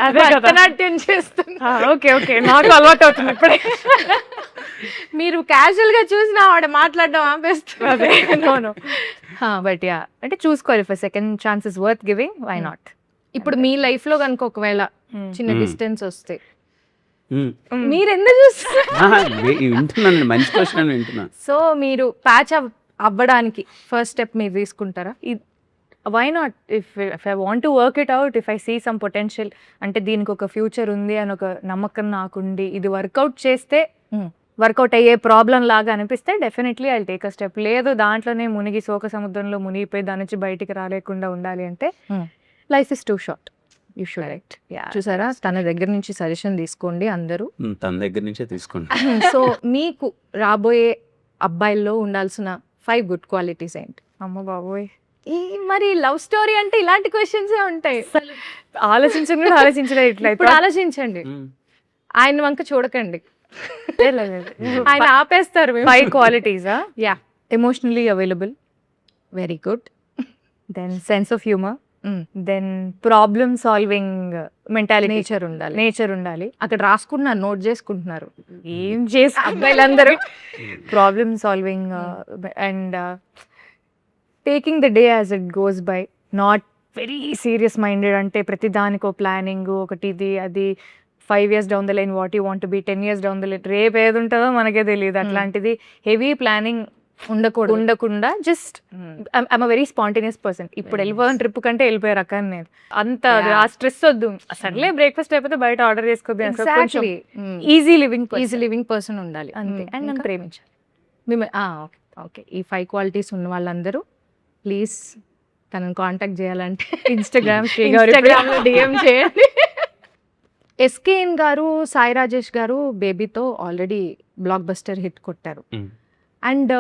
అదే కదా.
భరతనాట్యం చేస్తున్నా?
ఓకే నాకు అలవాటు అవుతుంది ఇప్పుడే.
మీరు క్యాజువల్ గా చూసిన ఆవిడ మాట్లాడడం ఆపేస్తున్నారు.
బట్ యా, అంటే చూసుకోవాలి. For second chance is worth giving, why not?
ఇప్పుడు మీ లైఫ్ లో కనుక ఒకవేళ చిన్న
Hmm.
డిస్టెన్స్ వస్తే
మ్మ్.
మీరు ఎందుకు చూస్తారు?
వింటున్నాను, మంచి క్వశ్చన్ వింటున్నా.
సో మీరు ప్యాచ్ అవ్వడానికి ఫస్ట్ స్టెప్ మీరు తీసుకుంటారా?
Why not? If I want to work it out, if I see some potential, అంటే దీనికి ఒక ఫ్యూచర్ ఉంది అని ఒక నమ్మకం నాకుండి ఇది వర్కౌట్ చేస్తే వర్కౌట్ అయ్యే ప్రాబ్లం లాగా అనిపిస్తే definitely I take a step. లేదు దాంట్లోనే మునిగి శోక సముద్రంలో మునిగిపోయి దాని నుంచి బయటికి రాలేకుండా ఉండాలి అంటే life is two short, you should write.
చూసారా, తన దగ్గర నుంచి సజెషన్ తీసుకోండి అందరూ.
తన దగ్గర నుంచే తీసుకోండి.
సో మీకు రాబోయే అబ్బాయిల్లో ఉండాల్సిన 5 గుడ్ క్వాలిటీస్ ఏంటి?
అమ్మ బాబోయ్,
మరి లవ్ స్టోరీ అంటే ఇలాంటి క్వశ్చన్స్ ఉంటాయి.
ఆలోచించలే ఇట్లా
ఇప్పుడు ఆలోచించండి, ఆయన వంక చూడకండి, ఆయన ఆపేస్తారు.
5 క్వాలిటీసా?
Yeah,
emotionally available,
very good.
Then sense of humour, then problem solving mentality, nature ఉండాలి.
అక్కడ రాసుకున్నారు, నోట్ చేసుకుంటున్నారు.
ఏం చేసి అబ్బాయిలందరూ problem solving and taking the day as it goes by, not very serious minded. అంటే ప్రతి దానికి ఒక ప్లానింగ్, ఒకటి ఇది అది, 5 years down the line what you want be, 10 years down the line రేపు ఏది ఉంటుందో మనకే తెలియదు. అట్లాంటిది హెవీ ప్లానింగ్ ఉండకుండా just I'm a very spontaneous person. ఇప్పుడు వెళ్ళిపోదాం ట్రిప్ కంటే వెళ్ళిపోయే రకాన్ని నేను. అంత ఆ స్ట్రెస్ వద్దు, సర్లే బ్రేక్ఫాస్ట్ అయిపోతే బయట ఆర్డర్ చేసుకోద్దు. ఈజీ లివింగ్
పర్సన్ ఉండాలి
అంతే. అండ్ నన్ను ప్రేమించాలి.
ఓకే, ఈ 5 క్వాలిటీస్ ఉన్న వాళ్ళందరూ ప్లీజ్ తనని కాంటాక్ట్ చేయాలంటే
ఇన్స్టాగ్రామ్
ఇన్స్టాగ్రామ్లో DM చేయండి. ఎస్కేఎన్ గారు, సాయి రాజేష్ గారు బేబీతో ఆల్రెడీ బ్లాక్ బస్టర్ హిట్ కొట్టారు. అండ్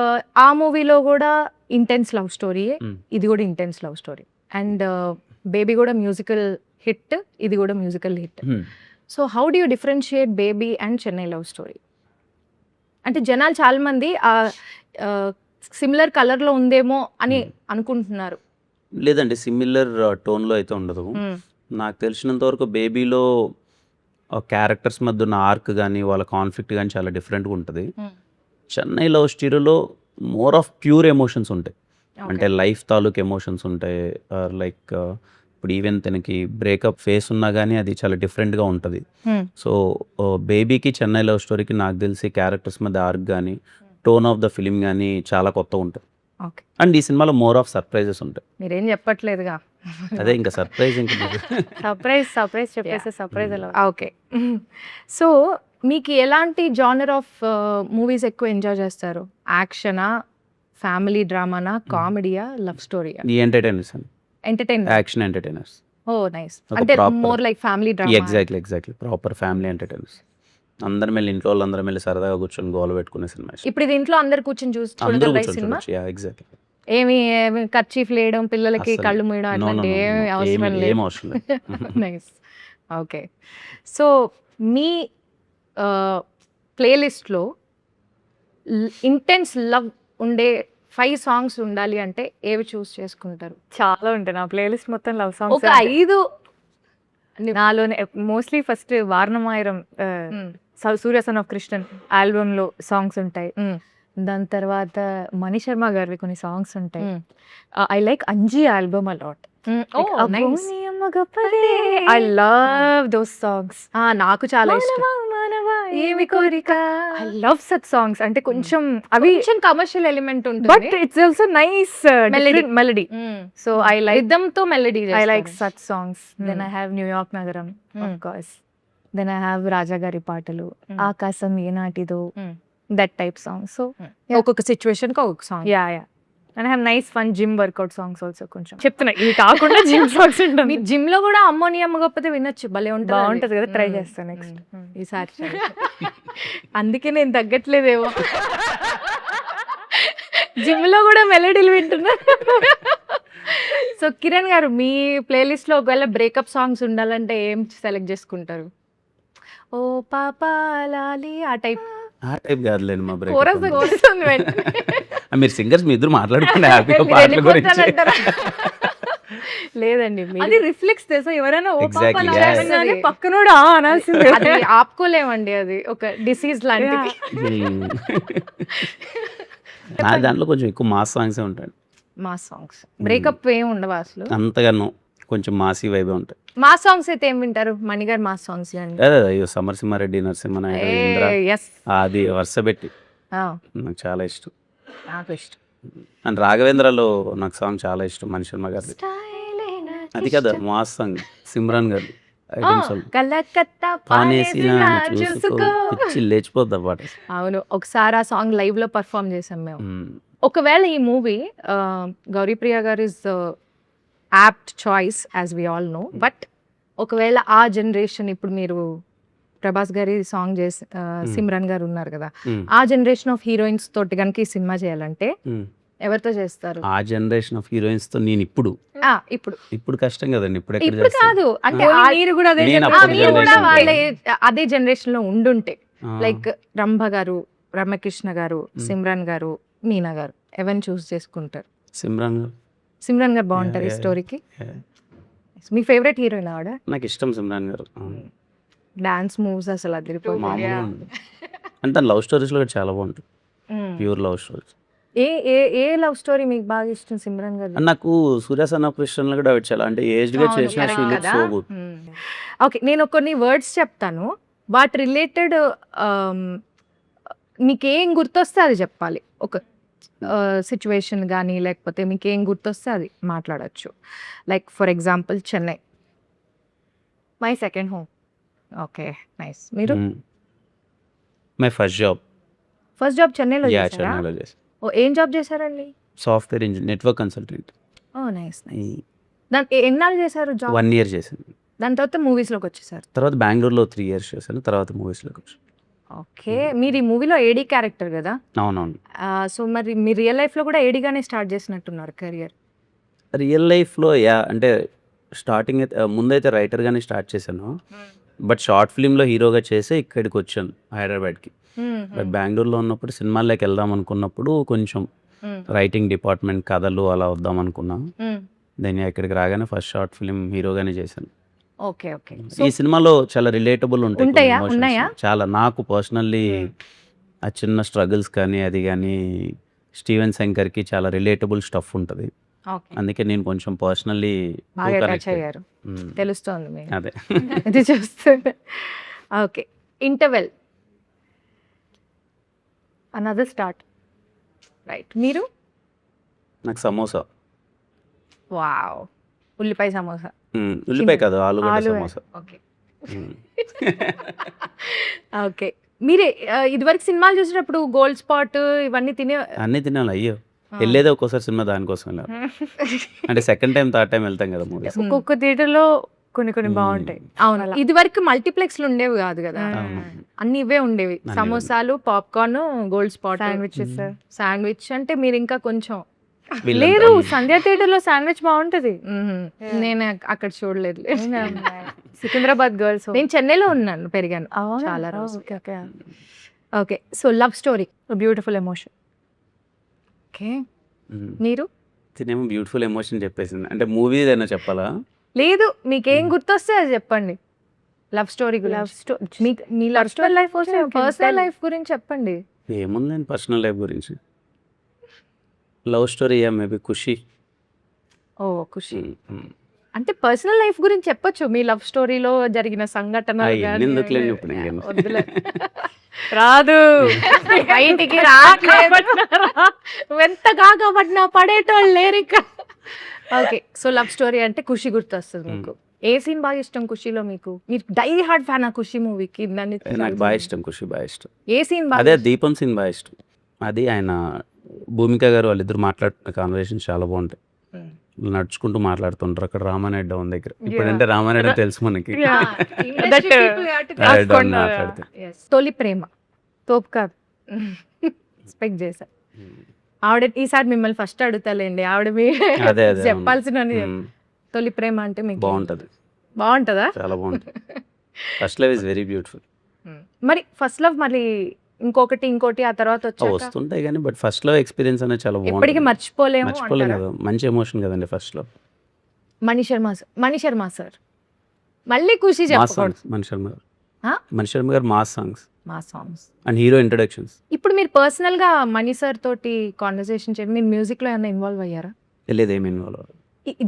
ఆ మూవీలో కూడా ఇంటెన్స్ లవ్ స్టోరీ, ఇది కూడా intense love story. And baby కూడా మ్యూజికల్ హిట్, ఇది కూడా musical hit. So how do you differentiate baby and Chennai love story? అంటే జనాలు చాలా మంది సిమిలర్ కలర్లో ఉందేమో అని అనుకుంటున్నారు.
లేదండి, సిమిలర్ టోన్లో అయితే ఉండదు. నాకు తెలిసినంత వరకు బేబీలో క్యారెక్టర్స్ మధ్య ఉన్న ఆర్క్ కానీ వాళ్ళ కాన్ఫ్లిక్ట్ కానీ చాలా డిఫరెంట్గా ఉంటుంది. చెన్నై లవ్ స్టోరీలో మోర్ ఆఫ్ ప్యూర్ ఎమోషన్స్ ఉంటాయి. అంటే లైఫ్ తాలూకు ఎమోషన్స్ ఉంటాయి. లైక్ ఇప్పుడు ఈవెన్ తనకి బ్రేకప్ ఫేస్ ఉన్నా కానీ అది చాలా డిఫరెంట్గా ఉంటుంది. సో బేబీకి చెన్నై లవ్ స్టోరీకి నాకు తెలిసి క్యారెక్టర్స్ మధ్య ఆర్క్ కానీ టోన్ ఆఫ్ ద ఫిలిం కానీ చాలా కొత్త ఉంటుంది. అండ్ ఈ సినిమాలో మోర్ ఆఫ్ సర్ప్రైజెస్ ఉంటాయి.
మీరేం చెప్పట్లేదుగా,
అదే ఇంకా సర్ప్రైజ్. ఇంకా
సర్ప్రైజ్ చెప్పేసి సర్ప్రైజ్ అలా.
ఓకే, సో మీకు ఎలాంటి జానర్ ఆఫ్ మూవీస్ ఎక్కువ ఎంజాయ్ చేస్తారు? యాక్షనా, ఫ్యామిలీ డ్రామానా, కామెడీయా, లవ్ స్టోరీయా?
ఈ ఎంటర్టైనర్స్ అండి,
ఎంటర్టైన్మెంట్,
యాక్షన్ ఎంటర్టైనర్స్.
ఓ నైస్. అంటే more like family drama.
Exactly proper family entertainers. అందరం వెళ్ళి ఇంట్లో వాళ్ళందరం వెళ్ళి సరదాగా కూర్చొని గోల పెట్టుకునే సినిమా ఇష్టం.
ఇప్పుడు ఇది ఇంట్లో అందరు కూర్చొని
అందరూ
చూడగలరా ఈ
కూర్చొని
సినిమా?
చూడొచ్చు. ఎగ్జాక్ట్లీ.
ఏమి కర్చీఫ్ లేయడం, పిల్లలకి
అస్సలు.
కళ్ళు మూయడం అట్లాంటి ఏమి అవసరం
ఏం
లేదు.
అవసరం లేదు.
నైస్. ఓకే. సో మీ ప్లేలిస్ట్లో ఇంటెన్స్ లవ్ ఉండే 5 సాంగ్స్ ఉండాలి అంటే ఏవి చూస్ చేసుకుంటారు?
చాలా ఉంటాయి నా ప్లేలిస్ట్ మొత్తం లవ్ సాంగ్స్.
ఒక 5
నాలోనే mostly first Vaaranam Aayiram Surya son of Krishnan ఆల్బమ్లో సాంగ్స్ ఉంటాయి. దాని తర్వాత మణి శర్మ గారివి కొన్ని సాంగ్స్ ఉంటాయి. I like Anji album a lot. I love those songs.
నాకు చాలా ఇష్టం.
ఏమి కోరిక, ఐ లవ్ సచ్ సాంగ్స్. అంటే కొంచెం అవి
కొంచెం కమర్షియల్ ఎలిమెంట్
బట్
ఉంటుంది.
It's also nice melody. So I like
rhythm తో melody.
I like such songs. Then I have New York Nagaram, of course. Then I have Raja Gari Paatalu, Akasam Yenatido, that type song. So
ఒక్కొక్క సిచ్యువేషన్ కి ఒక్కొక్క song.
yeah. And I have nice fun gym workout songs also కొంచెం. చెప్తున్నా ఇవి కాకుండా జిమ్ సాంగ్స్
మీ
ఉంటుంది.
జిమ్ లో కూడా అమ్మోనియా గొప్పతే వినొచ్చు, భలే ఉంటుంది.
బాగుంటది కదా, ట్రై చేస్తాను నెక్స్ట్.
ఈసారి try. అందుకే నేను తగ్గట్లేదేమో. జిమ్ లో కూడా మెలడీలు వింటున్నా. సో కిరణ్ గారు, మీ ప్లేలిస్ట్ లో ఒకవేళ బ్రేకప్ సాంగ్స్ ఉండాలంటే ఏం సెలెక్ట్ చేసుకుంటారు? ఓ పాపా లాలి ఆ టైప్.
ఆ టైప్ కాదులేండి మా బ్రేక్.
కోరస్ వస్తుంది వెంటనే.
మీరు సింగర్స్ మీ ఇద్దరు మాట్లాడుకుంటే హ్యాపీగా
మీరు
పాటల గురించి.
వెళ్ళిపోతానంటారా? లేదండి,
అది రిఫ్లెక్స్ తెలుసా, ఎవరైనా ఓ
Exactly,
పాప
yeah.
అనగానే పక్కనోడు ఆ అనాల్సిందే.
అది ఆపుకోలేమండి, అది ఒక డిసీజ్ లాంటిది.
నా దాంట్లో కొంచెం ఎక్కువ మాస్ సాంగ్సే ఉంటాయి.
మా సాంగ్స్ బ్రేకప్ ఏం ఉండవు అసలు.
అంతగానో కొంచెం మాసీ వైబే ఉంటాయి.
మా సాంగ్స్ అయితే ఏం వింటారు? మణిగారు మా సాంగ్స్ అండి.
అదే అయ్యో సమరసింహారెడ్డి, నరసింహనాయుడు, ఇంద్ర,
ఎస్,
అది వరుస పెట్టి నాకు చాలా ఇష్టం.
నాకు ఇష్టం.
అండ్ రాఘవేంద్రలో నాకు సాంగ్ చాలా ఇష్టం, మణి శర్మ గారిది. అది కదా మాస్ సాంగ్, సిమ్రాన్ గారు ఐటమ్ సాంగ్.
కలకత్తా
పానేసి
పానేసి
చూసుకో, పిచ్చి లేచిపోద్ది ఆ పాట.
అవును, ఒకసారి ఆ సాంగ్ లైవ్ లో పర్ఫామ్ చేసాం మేము. ఒకవేళ ఈ మూవీ గౌరీప్రియ గారు is apt choice as we all know, but ఒకవేళ ఆ జనరేషన్, ఇప్పుడు మీరు ప్రభాస్ గారి సాంగ్ చేసి సిమ్రన్ గారు ఉన్నారు కదా, ఆ జనరేషన్ ఆఫ్ హీరోయిన్స్ తోటి కనుక ఈ సినిమా చేయాలంటే ఎవరితో చేస్తారు?
ఆ జనరేషన్ ఆఫ్ హీరోయిన్స్ తో నేను ఇప్పుడు కష్టం కదండి. ఇప్పుడు ఎక్కడ
ఇప్పుడు
చేస్తాను?
కాదు అంటే
మీరు కూడా అదే
నేను
generation.
అప్పుడు
మీరు కూడా
generation
వాళ్ళ
లో.
అదే జనరేషన్ లో ఉండుంటే,
ఆ,
లైక్ రంభ గారు, రమ్యకృష్ణ గారు, సిమ్రన్ గారు, మీనా గారు, ఎవరిని చూస్ చేసుకుంటారు?
సిమ్రాన్ గారు.
సిమ్రన్ గారు బాగుంటారు ఈ
Yeah,
స్టోరీకి.
Yeah.
మీ ఫేవరెట్ హీరోయిన్ ఆవిడ.
నాకు ఇష్టం సిమ్రాన్ గారు.
డాన్స్ మూవ్స్ అసలు అదిరిపోతుంది.
మామూలుగా ఉండదు. అంటే లవ్ స్టోరీస్ లో కూడా చాలా బాగుంటుంది, ప్యూర్ లవ్ స్టోరీస్.
ఏ ఏ ఏ లవ్ స్టోరీ మీకు బాగా ఇష్టం సిమ్రన్ గారు?
అండ్ నాకు సూర్య సన్ ఆఫ్ కృష్ణ కూడా ఆవిడ చాలా అంటే ఏజ్డ్ గా చేసిన she look so good.
Okay, నేను కొన్ని వర్డ్స్ చెప్తాను, వాటి రిలేటెడ్ మీకేం గుర్తొస్తే అది చెప్పాలి. ఒక సిచ్యువేషన్ కానీ లేకపోతే మీకు ఏం గుర్తొస్తే అది మాట్లాడచ్చు. Like for example Chennai, my second home. Okay, nice. మీరు
my first job.
First job చెన్నైలో
యా,
చేశారా?
చెన్నైలో చేసి
ఓ, ఏం జాబ్ చేశారండి?
Software engineer, network consultant.
Oh nice nice. దాని ఎన్నాళ్ళు చేశారు జాబ్?
1 year చేశాను.
దాని తర్వాత మూవీస్లోకి వచ్చేసారు.
తర్వాత బెంగళూరులో 3 years చేశాను, తర్వాత మూవీస్లోకి వచ్చాను.
ఓకే, మీరు ఈ మూవీలో ఏడీ క్యారెక్టర్ కదా,
అవునవును.
సో మరి మీ రియల్ లైఫ్లో కూడా ఏడీగానే స్టార్ట్ చేసినట్టున్నారు కెరియర్.
రియల్ లైఫ్లో యా అంటే స్టార్టింగ్ అయితే ముందైతే రైటర్గానే స్టార్ట్ చేశాను, బట్ షార్ట్ ఫిల్మ్లో హీరోగా చేసి ఇక్కడికి వచ్చాను హైదరాబాద్కి. బట్ బెంగళూరులో ఉన్నప్పుడు సినిమాల్లోకి వెళ్దాం అనుకున్నప్పుడు కొంచెం రైటింగ్ డిపార్ట్మెంట్, కథలు అలా వద్దాం అనుకున్నాను. దెన్ ఇక్కడికి రాగానే ఫస్ట్ షార్ట్ ఫిల్మ్ హీరోగానే చేశాను.
Okay okay.
ఈ సినిమాలో చాలా రిలేటబుల్ ఉంటాయి కొన్ని
ఉంటాయా?
emotions.
ఉన్నాయా?
చాలా నాకు పర్సనల్లీ ఆ చిన్న స్ట్రగుల్స్ కానీ అది కానీ స్టీవెన్ శంకర్కి చాలా రిలేటబుల్ స్టఫ్ ఉంటుంది.
ఓకే,
అందుకే నేను కొంచెం పర్సనల్లీ
బాగా అటాచ్ అయ్యారు, తెలుస్తోంది మీకు.
అదే.
ఇది చూస్తుంటే. Okay, interval, another start, right. మీరు?
నాకు సమోసా.
వావ్, ఉల్లిపాయ సమోసా.
ఉల్లిపాయ కాదు, ఆలుగడ్డ
ఆలు.
సమోసా.
Okay okay. మీరే ఇదివరకు సినిమాలు చూసినప్పుడు గోల్డ్ స్పాట్ ఇవన్నీ తినే
అన్నీ తినాలి. అయ్యో, వెళ్ళేదే ఒక్కోసారి సినిమా దానికోసం వెళ్ళాలి. అంటే సెకండ్ టైం థర్డ్ టైం వెళ్తాం కదా మూవీస్.
ఒక్కొక్క థియేటర్లో కొన్ని కొన్ని బాగుంటాయి.
అవును,
అలా.
ఇది వరకు మల్టీప్లెక్స్లు ఉండేవి కాదు కదా,
అవును.
అన్ని ఇవే ఉండేవి.
అన్నీ
సమోసాలు, popcorn, gold spot,
sandwiches.
Sandwich. అంటే మీరు ఇంకా కొంచెం
వీళ్ళంతా
లేదు, సంధ్యా థియేటర్ లో శాండ్విచ్ బాగుంటది.
నేను అక్కడ చూడలేదు.
సికింద్రాబాద్ గర్ల్స్.
నేను చెన్నైలో ఉన్నాను, పెరిగాను చాలా రోజులు. Okay, so love story,
beautiful emotion.
Okay. మీరు
తినేమో బ్యూటిఫుల్ ఎమోషన్ చెప్పేసింది. అంటే మూవీ ఏదైనా చెప్పాలా?
లేదు, మీకేం గుర్తొస్తే అది చెప్పండి. లవ్ స్టోరీ
లవ్
గురించి,
story.
Me love story
life also you can
personal
tell.
Life గురించి చెప్పండి.
ఏముందండి పర్సనల్ లైఫ్ గురించి. లవ్ స్టోరీ మేబీ ఖుషి.
ఓ ఖుషి. అంటే పర్సనల్ లైఫ్ గురించి చెప్పొచ్చు, మీ లవ్ స్టోరీలో జరిగిన సంఘటనలు
అవన్నీ
గానీ.
ఎందుకులేండి ఇప్పుడు ఇంకేం.
వద్దులే.
రాదు.
బయటికి రావట్లేదు. ఎంత కాకపడినా పడేటోళ్ళు లేరు ఇక్కడ. ఓకే, సో లవ్ స్టోరీ అంటే ఖుషి గుర్తొస్తుంది మీకు. ఏ సీన్ బాగా ఇష్టం ఖుషిలో మీకు? మీరు డై హార్డ్ ఫ్యాన్ ఆ ఖుషి మూవీకి?
నాకు బాగా ఇష్టం ఖుషి, బాగా ఇష్టం.
ఏ సీన్ బాగా
అదే దీపం సీన్ బాగా ఇష్టం. అది ఆయన భూమిక గారు వాళ్ళిద్దరు మాట్లాడుతున్న కాన్వర్సేషన్ చాలా బాగుంటాయి. నడుచుకుంటూ మాట్లాడుతుంటారు అక్కడ రామానాయుడు డౌన్ దగ్గర. ఇప్పుడంటే రామానాయుడు తెలుసు మనకి. మాట్లాడుతూ
తొలి ప్రేమ తోపు కాదు, ఎక్స్పెక్ట్ చేశా. ఆవిడ ఈసారి మిమ్మల్ని ఫస్ట్ అడుగుతాలేండి, ఆవిడ మీ
అదే అదే
చెప్పాల్సిన తొలి ప్రేమ అంటే మీకు
బాగుంటది,
బాగుంటుందా?
చాలా బాగుంటుంది. First love is very beautiful.
మరి ఫస్ట్ లవ్ మళ్ళీ ఇంకోటి ఆ తర్వాత వచ్చాక
వస్తుంటాయి కానీ బట్ ఫస్ట్ లవ్ ఎక్స్పీరియన్స్ అనేది చాలా
ఎప్పటికీ
బాగుంటుంది.
మర్చిపోలేము
మర్చిపోలేం
అంటారా?
కదా, మంచి ఎమోషన్ కదండి first love.
Mani Sharma sir మళ్ళీ ఖుషి
మాస్
చెప్పకూడదు.
సాంగ్స్ మణి శర్మ గారు.
ఆ?
మణి శర్మ గారు మాస్ సాంగ్స్
మా సాంగ్స్.
And hero introductions.
ఇప్పుడు మీరు పర్సనల్ గా మణి సార్ తోటి కాన్వర్సేషన్ చేయండి, మీరు మ్యూజిక్ లో ఏమైనా ఇన్వాల్వ్ అయ్యారా?
తెలియదు ఏమి ఇన్వాల్వ్ అవ్వరు.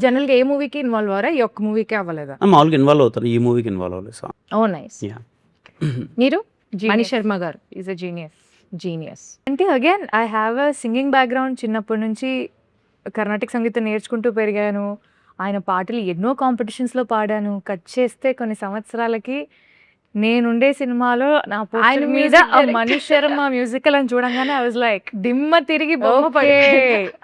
జనరల్ గా ఏ మూవీకి ఇన్వాల్వ్ అవ్వరా? ఈ ఒక్క మూవీకే అవ్వలేదా?
మామూలుగా ఇన్వాల్వ్ అవుతారు, ఈ మూవీకి ఇన్వాల్వ్ అవ్వలేదు సాంగ్.
ఓ నైస్.
Yeah.
మీరు మణి శర్మ గారు
ఈజ్ అ జీనియస్.
జీనియస్.
అంటే again I have a singing background. చిన్నప్పటి నుంచి కర్ణాటక సంగీతం నేర్చుకుంటూ పెరిగాను. ఆయన పాటలు ఎన్నో కాంపిటీషన్స్లో పాడాను. కట్ చేస్తే కొన్ని సంవత్సరాలకి నేనుండే సినిమాలో నా
ఆయన
ఆయన మీద
music
ఆ
director.
మణి శర్మ మ్యూజికల్ అని చూడంగానే ఐ వాజ్ లైక్
దిమ్మ తిరిగి బొమ్మ
ఓకే
పడి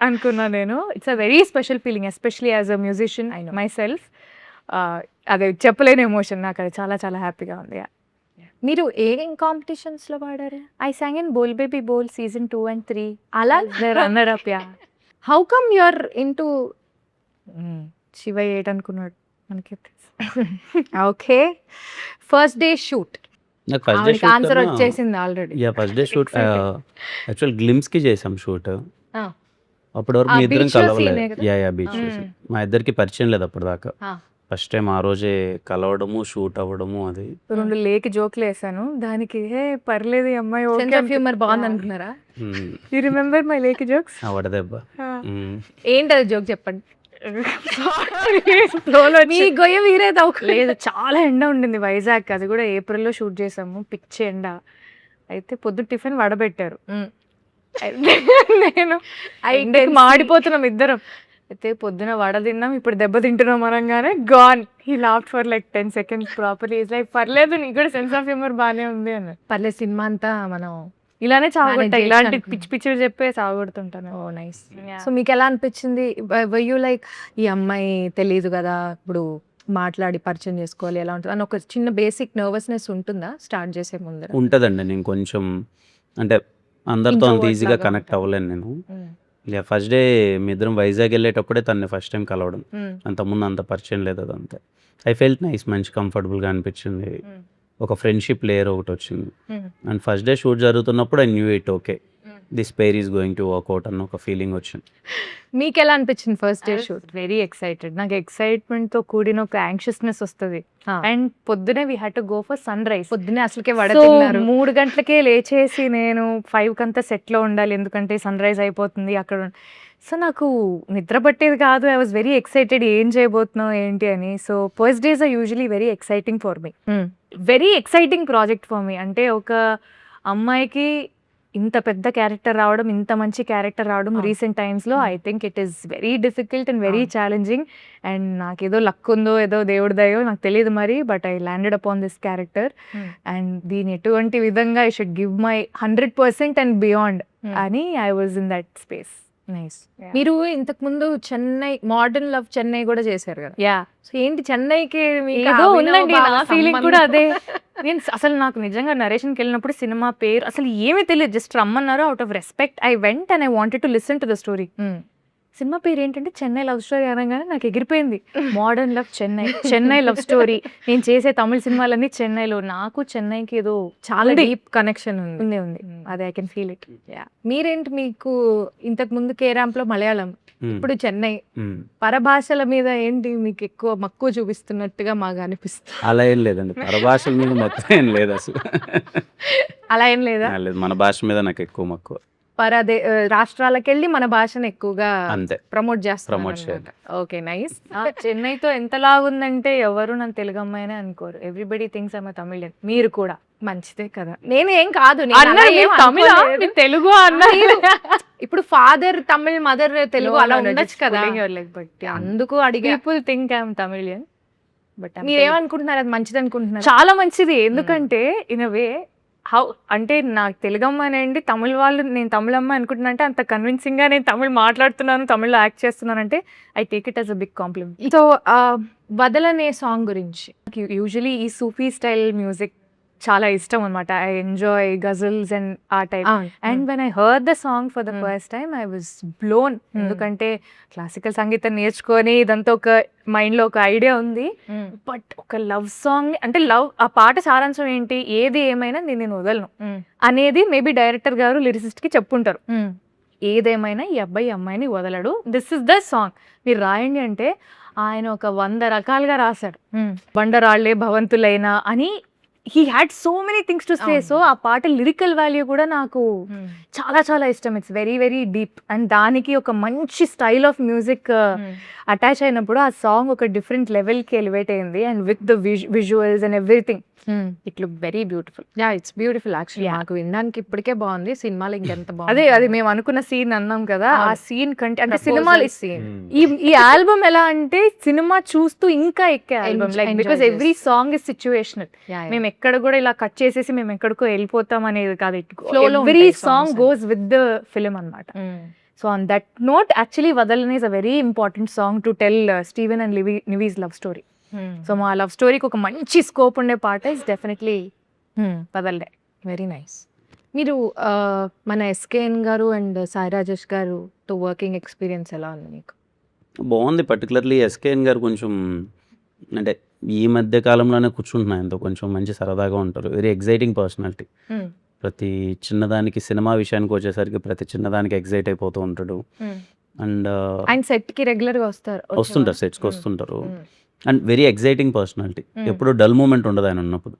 అనుకున్నా నేను. It's a very special feeling, especially as a musician
I know.
My self. అదే చెప్పలేని ఎమోషన్, నాకు అది చాలా చాలా హ్యాపీగా ఉంది.
మీరు ఏం కాంపిటీషన్స్ లో పాడారు?
I sang in Bol baby Bol season 2 and 3.
అలా
runner up. Yeah.
How come you're into?
Shiva 8 అనుకున్నాడు మనకి.
ఓకే, ఫస్ట్ డే షూట్
నాకు ఫస్ట్ డే
ఆన్సర్
షూట్
వచ్చేసింది already.
First day shoot actual glimpse కి చేసాం షూట్. అప్పటి వరకు
ఆ
మీ ఇద్దరం
beach లో
కలవలేదు.
scene ఏ కదా?
బీచ్ మా ఇద్దరికి పరిచయం లేదు అప్పటిదాకా.
Ah.
ఫస్ట్ టైం ఆ రోజే కలవడము, షూట్ అవ్వడము. అది
2 లేక్ జోక్లు వేసాను దానికి. హే పర్లేదు ఈ అమ్మాయి
సెన్స్ ఆఫ్ హ్యూమర్ బాగుంది అనుకున్నారా?
You remember my lake jokes?
ఆ వడదెబ్బ.
ఏంటది జోక్ చెప్పండి. మీ
మీ
గొయ్య వీరేది
లేదు, చాలా ఎండ ఉండింది వైజాగ్. అది కూడా ఏప్రిల్లో షూట్ చేసాము, పిచ్చి ఎండ. అయితే పొద్దున్న టిఫిన్ వడబెట్టారు. నేను ఎండకి మాడిపోతున్నాం ఇద్దరం. అయితే పొద్దున వడ తిన్నాం, ఇప్పుడు దెబ్బ తింటున్నాం అనగానే gone. He laughed for like 10 seconds properly. Is like పర్లేదు నీకు కూడా సెన్స్ ఆఫ్ హ్యూమర్ బాగానే ఉంది అని.
పర్లేదు, సినిమా అంతా మనం
ఇలానే చావగొట్టా,
Manage
ఇలాంటి
చేసినాను.
పిచ్చి పిచ్చివి చెప్పే చావగొడుతుంటాను.
ఓ నైస్. సో మీకు ఎలా అనిపించింది? యూ లైక్ ఈ అమ్మాయి తెలియదు కదా, ఇప్పుడు మాట్లాడి పరిచయం చేసుకోవాలి ఎలా ఉంటుంది అని ఒక చిన్న బేసిక్ నర్వస్నెస్ ఉంటుందా స్టార్ట్ చేసే ముందర?
ఉంటుందండి. నేను కొంచెం అంటే అందరితో అంత
Introvert
ఈజీగా
లాగా
కనెక్ట్
ఉంటారు.
అవ్వలేను నేను. ఫస్ట్ డే మీ ఇద్దరం వైజాగ్ వెళ్ళేటప్పుడే తన్ని ఫస్ట్ టైం కలవడం. అంతకుముందు అంత పరిచయం లేదు, అదంతా. ఐ ఫెల్ట్ నైస్, మంచి కంఫర్టబుల్గా అనిపించింది. ఒక ఫ్రెండ్షిప్ లేయర్ ఒకటి వచ్చింది. అండ్ ఫస్ట్ డే షూట్ జరుగుతున్నప్పుడు I knew it okay this pair is going to work out అన్న ఒక ఫీలింగ్ వచ్చింది.
మీకు ఎలా అనిపించింది first day shoot?
Very excited. నాకు ఎక్సైట్మెంట్ తో కూడిన ఒక యాంగ్షియస్నెస్ వస్తుంది. అండ్ పొద్దునే we had to go for sunrise.
పొద్దునే అసలుకే వడ
సో
తిన్నారు.
3 గంటలకే లేచేసి నేను 5 కంతా సెట్ లో ఉండాలి, ఎందుకంటే సన్ రైజ్ అయిపోతుంది అక్కడ. సో నాకు నిద్ర పట్టేది కాదు. ఐ వాజ్ వెరీ ఎక్సైటెడ్, ఏం చేయబోతున్నావు ఏంటి అని. So first days are usually very exciting for me, very exciting project for me. అంటే ఒక అమ్మాయికి ఇంత పెద్ద క్యారెక్టర్ రావడం, ఇంత మంచి క్యారెక్టర్ రావడం రీసెంట్ టైమ్స్లో I think it is very difficult and very challenging. And నాకేదో లక్ ఉందో ఏదో దేవుడి దయో నాకు తెలియదు మరి, but I landed upon this character. And దీని ఎటువంటి విధంగా I should give my 100% and beyond అని I was in that space.
Nice. మీరు ఇంతకు ముందు చెన్నై మోడర్న్ లవ్ చెన్నై కూడా చేశారు కదా.
యా
సో ఏంటి చెన్నైకి మీకు
ఏదో
అభినవ్
ఉందండి,
బావ
నా ఫీలింగ్ కూడా
సంబంధం?
అదే. నేను అసలు నాకు నిజంగా నరేషన్కి వెళ్ళినప్పుడు సినిమా పేరు అసలు ఏమీ తెలియదు, జస్ట్ రమ్మన్నారు. Out of respect I went and I wanted to listen to the story. Cinema పేరు ఏంటంటే చెన్నై లవ్ స్టోరీ అనగానే నాకు ఎగిరిపోయింది. Modern love Chennai, Chennai love story. నేను చేసే తమిళ సినిమాలన్నీ చెన్నైలో. నాకు చెన్నైకి ఏదో
చాలా
ఉంది.
డీప్ కనెక్షన్ ఉంది.
ఉంది ఉంది, అదే ఐ కెన్ ఫీల్ ఇట్.
మీరేంటి, మీకు ఇంతకు ముందు కే ర్యాంప్ లో మలయాళం,
మ్మ్.
ఇప్పుడు చెన్నై,
మ్మ్.
పరభాషల మీద ఏంటి మీకు ఎక్కువ మక్కువ చూపిస్తున్నట్టుగా మాకు అనిపిస్తుంది.
అలా ఏం లేదండి, పరభాషల మీద మొత్తం ఏం లేదు అసలు.
అలా ఏం లేదా?
లేదు, మన భాష మీద నాకు ఎక్కువ మక్కువ.
రాష్ట్రాలకు వెళ్ళి మన భాషను ఎక్కువగా
అంతే.
ప్రమోట్ చేస్తారు.
ప్రమోట్ చేయాలి.
Okay, nice.
చెన్నైతో ఎంతలా ఉందంటే ఎవరు నన్ను తెలుగు అమ్మాయినే అనుకోరు. Everybody things I'm Tamilian. మీరు కూడా
మంచిదే కదా. నేను ఏం కాదు, నేను
అన్నా,
అలా
మీరు
ఏం
తమిళ,
అనుకోలేదు.
మీరు తెలుగు అన్న.
ఇప్పుడు ఫాదర్ తమిళ్, మదర్ తెలుగు, అలా ఉండొచ్చు కదా. అందుకు అడిగా.
People think I'm Tamilian, but
మీరేమనుకుంటున్నారు, అది మంచిది అనుకుంటున్నారు?
చాలా మంచిది. ఎందుకంటే ఇన్ అ వే హౌ అంటే నాకు తెలుగు అమ్మాయి అండి, తమిళ వాళ్ళు నేను తమిళ అమ్మాయి అనుకుంటున్నా అంటే అంత కన్విన్సింగ్గా నేను తమిళ్ మాట్లాడుతున్నాను, తమిళ్లో యాక్ట్ చేస్తున్నాను అంటే I take it as a big compliment.
So Vadalane song గురించి.
యూజువలీ ఈ సూఫీ స్టైల్ మ్యూజిక్ చాలా ఇష్టం అనమాట. ఐ ఎంజాయ్ గజల్స్ అండ్ ఆ type. And when I heard the song for the first time I was blown. ఎందుకంటే క్లాసికల్ సంగీతం నేర్చుకొని ఇదంతా ఒక మైండ్లో ఒక ఐడియా ఉంది, బట్ ఒక లవ్ సాంగ్ అంటే లవ్, ఆ పాట సారాంశం ఏంటి, ఏది ఏమైనా నేను వదలను అనేది మేబీ డైరెక్టర్ గారు లిరిసిస్ట్కి చెప్పుంటారు. ఏదేమైనా ఈ అబ్బాయి అమ్మాయిని వదలడు, దిస్ ఇస్ ద సాంగ్, మీరు రాయండి అంటే ఆయన ఒక 100 రకాలుగా రాశాడు. బండరాళ్లే భవంతులైనా అని he had so many things to say. So ఆ పాట లిరికల్ వాల్యూ కూడా నాకు చాలా చాలా ఇష్టం. It's very very deep. And దానికి ఒక మంచి స్టైల్ ఆఫ్ మ్యూజిక్ అటాచ్ అయినప్పుడు ఆ సాంగ్ ఒక డిఫరెంట్ లెవెల్కి ఎలివేట్ అయింది. And with the visuals and everything it look very beautiful.
Yeah, it's beautiful actually. నాకు వినడానికి ఇప్పటికే బాగుంది, సినిమాలో ఇంకెంత బాగుంది.
అదే అది మేము అనుకున్న సీన్ అన్నాం కదా, ఆ సీన్ కంటే అంటే
Proposal
సినిమాలు
scene.
ఈ ఆల్బమ్ ఎలా అంటే సినిమా చూస్తూ ఇంకా ఎక్కే album, like
Enjoy
because every song is situational.
Yeah, yeah.
మేము ఎక్కడ కూడా ఇలా కట్ చేసేసి మేము ఎక్కడికో వెళ్ళిపోతాం అనేది కాదు.
Flow లో
ఎవ్రీ
ఉంటాయి
song
songs.
Goes with the film అన్నమాట. So on that note actually Vadalani is a very important song to tell Steven and Nivi's love story. So మా లవ్ స్టోరీకి ఒక మంచి స్కోప్ ఉండే పాట ఇస్ డెఫినెట్లీ వదలడే.
Very nice. మీరు మన ఎస్కేఎన్ గారు అండ్ సాయి రాజేష్ గారుతో వర్కింగ్ ఎక్స్పీరియన్స్ ఎలా ఉంది మీకు?
బాగుంది. పర్టికులర్లీ ఎస్కేఎన్ గారు కొంచెం అంటే ఈ మధ్య కాలంలోనే కూర్చుంటున్నాయి, ఎంతో కొంచెం మంచి సరదాగా ఉంటారు. Very exciting personality. ప్రతి చిన్నదానికి, సినిమా విషయానికి వచ్చేసరికి ప్రతి చిన్నదానికి ఎగ్జైట్ అయిపోతూ ఉంటాడు. అండ్
ఆయన సెట్ కి రెగ్యులర్ గా
వస్తుంటారు, సెట్స్కి వస్తుంటారు. And very exciting personality. ఎప్పుడు డల్ మూమెంట్ ఉండదు ఆయన ఉన్నప్పుడు.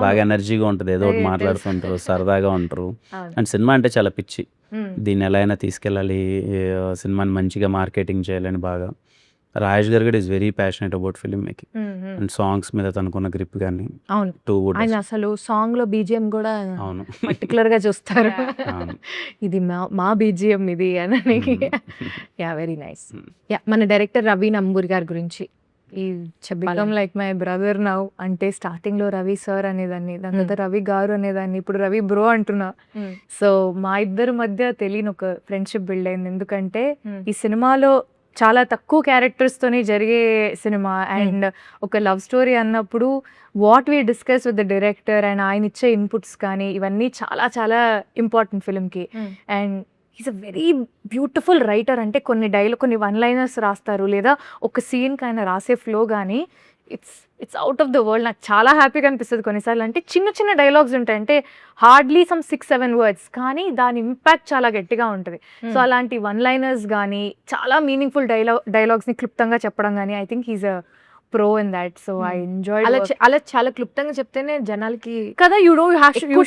బాగా ఎనర్జీగా ఉంటుంది, ఏదో ఒకటి మాట్లాడుతుంటారు, సరదాగా ఉంటారు. అండ్ సినిమా అంటే చాలా పిచ్చి. దీన్ని ఎలా అయినా తీసుకెళ్ళాలి, సినిమాని మంచిగా మార్కెటింగ్ చేయాలని బాగా. రాజేష్ గారు కూడా is very passionate about film making and songs మీద తనకున్న గ్రిప్ కానీ
అవును.
టూ వుడ్.
ఆయన అసలు సాంగ్ లో బీజిఎం కూడా
అవును.
పర్టికులర్ గా చూస్తారు.
అవును.
ఇది మా బీజిఎం ఇది అని. Yeah, very nice. యా, మన డైరెక్టర్ రవి నంబూరి గారి గురించి
ఈ become like my brother now. అంటే స్టార్టింగ్ లో రవి సార్ అనేదాన్ని, దాని తర్వాత రవి గారు అనేదాన్ని, ఇప్పుడు రవి బ్రో అంటున్నా. సో మా ఇద్దరి మధ్య తెలియని ఒక ఫ్రెండ్షిప్ బిల్డ్ అయింది. ఎందుకంటే ఈ సినిమాలో చాలా తక్కువ క్యారెక్టర్స్తోనే జరిగే సినిమా అండ్ ఒక లవ్ స్టోరీ అన్నప్పుడు what we discuss with the director and ఆయన ఇచ్చే ఇన్పుట్స్ కానీ ఇవన్నీ చాలా చాలా ఇంపార్టెంట్ ఫిల్మ్కి. And is a very beautiful writer. అంటే కొన్ని వన్ లైనర్స్ రాస్తారు, లేదా ఒక సీన్కి ఆయన రాసే ఫ్లో కానీ it's out of the world. నాకు చాలా హ్యాపీగా అనిపిస్తుంది కొన్నిసార్లు. అంటే చిన్న చిన్న డైలాగ్స్ ఉంటాయి, అంటే హార్డ్లీ సమ్ 6-7 వర్డ్స్, కానీ దాని ఇంపాక్ట్ చాలా గట్టిగా ఉంటుంది. సో అలాంటి వన్ లైనర్స్ కానీ చాలా మీనింగ్ఫుల్ డైలాగ్స్ని క్లుప్తంగా చెప్పడం కానీ I think he's a pro in that. So I enjoy.
అలా చాలా క్లుప్తంగా చెప్తేనే జనాలకి
కదా, you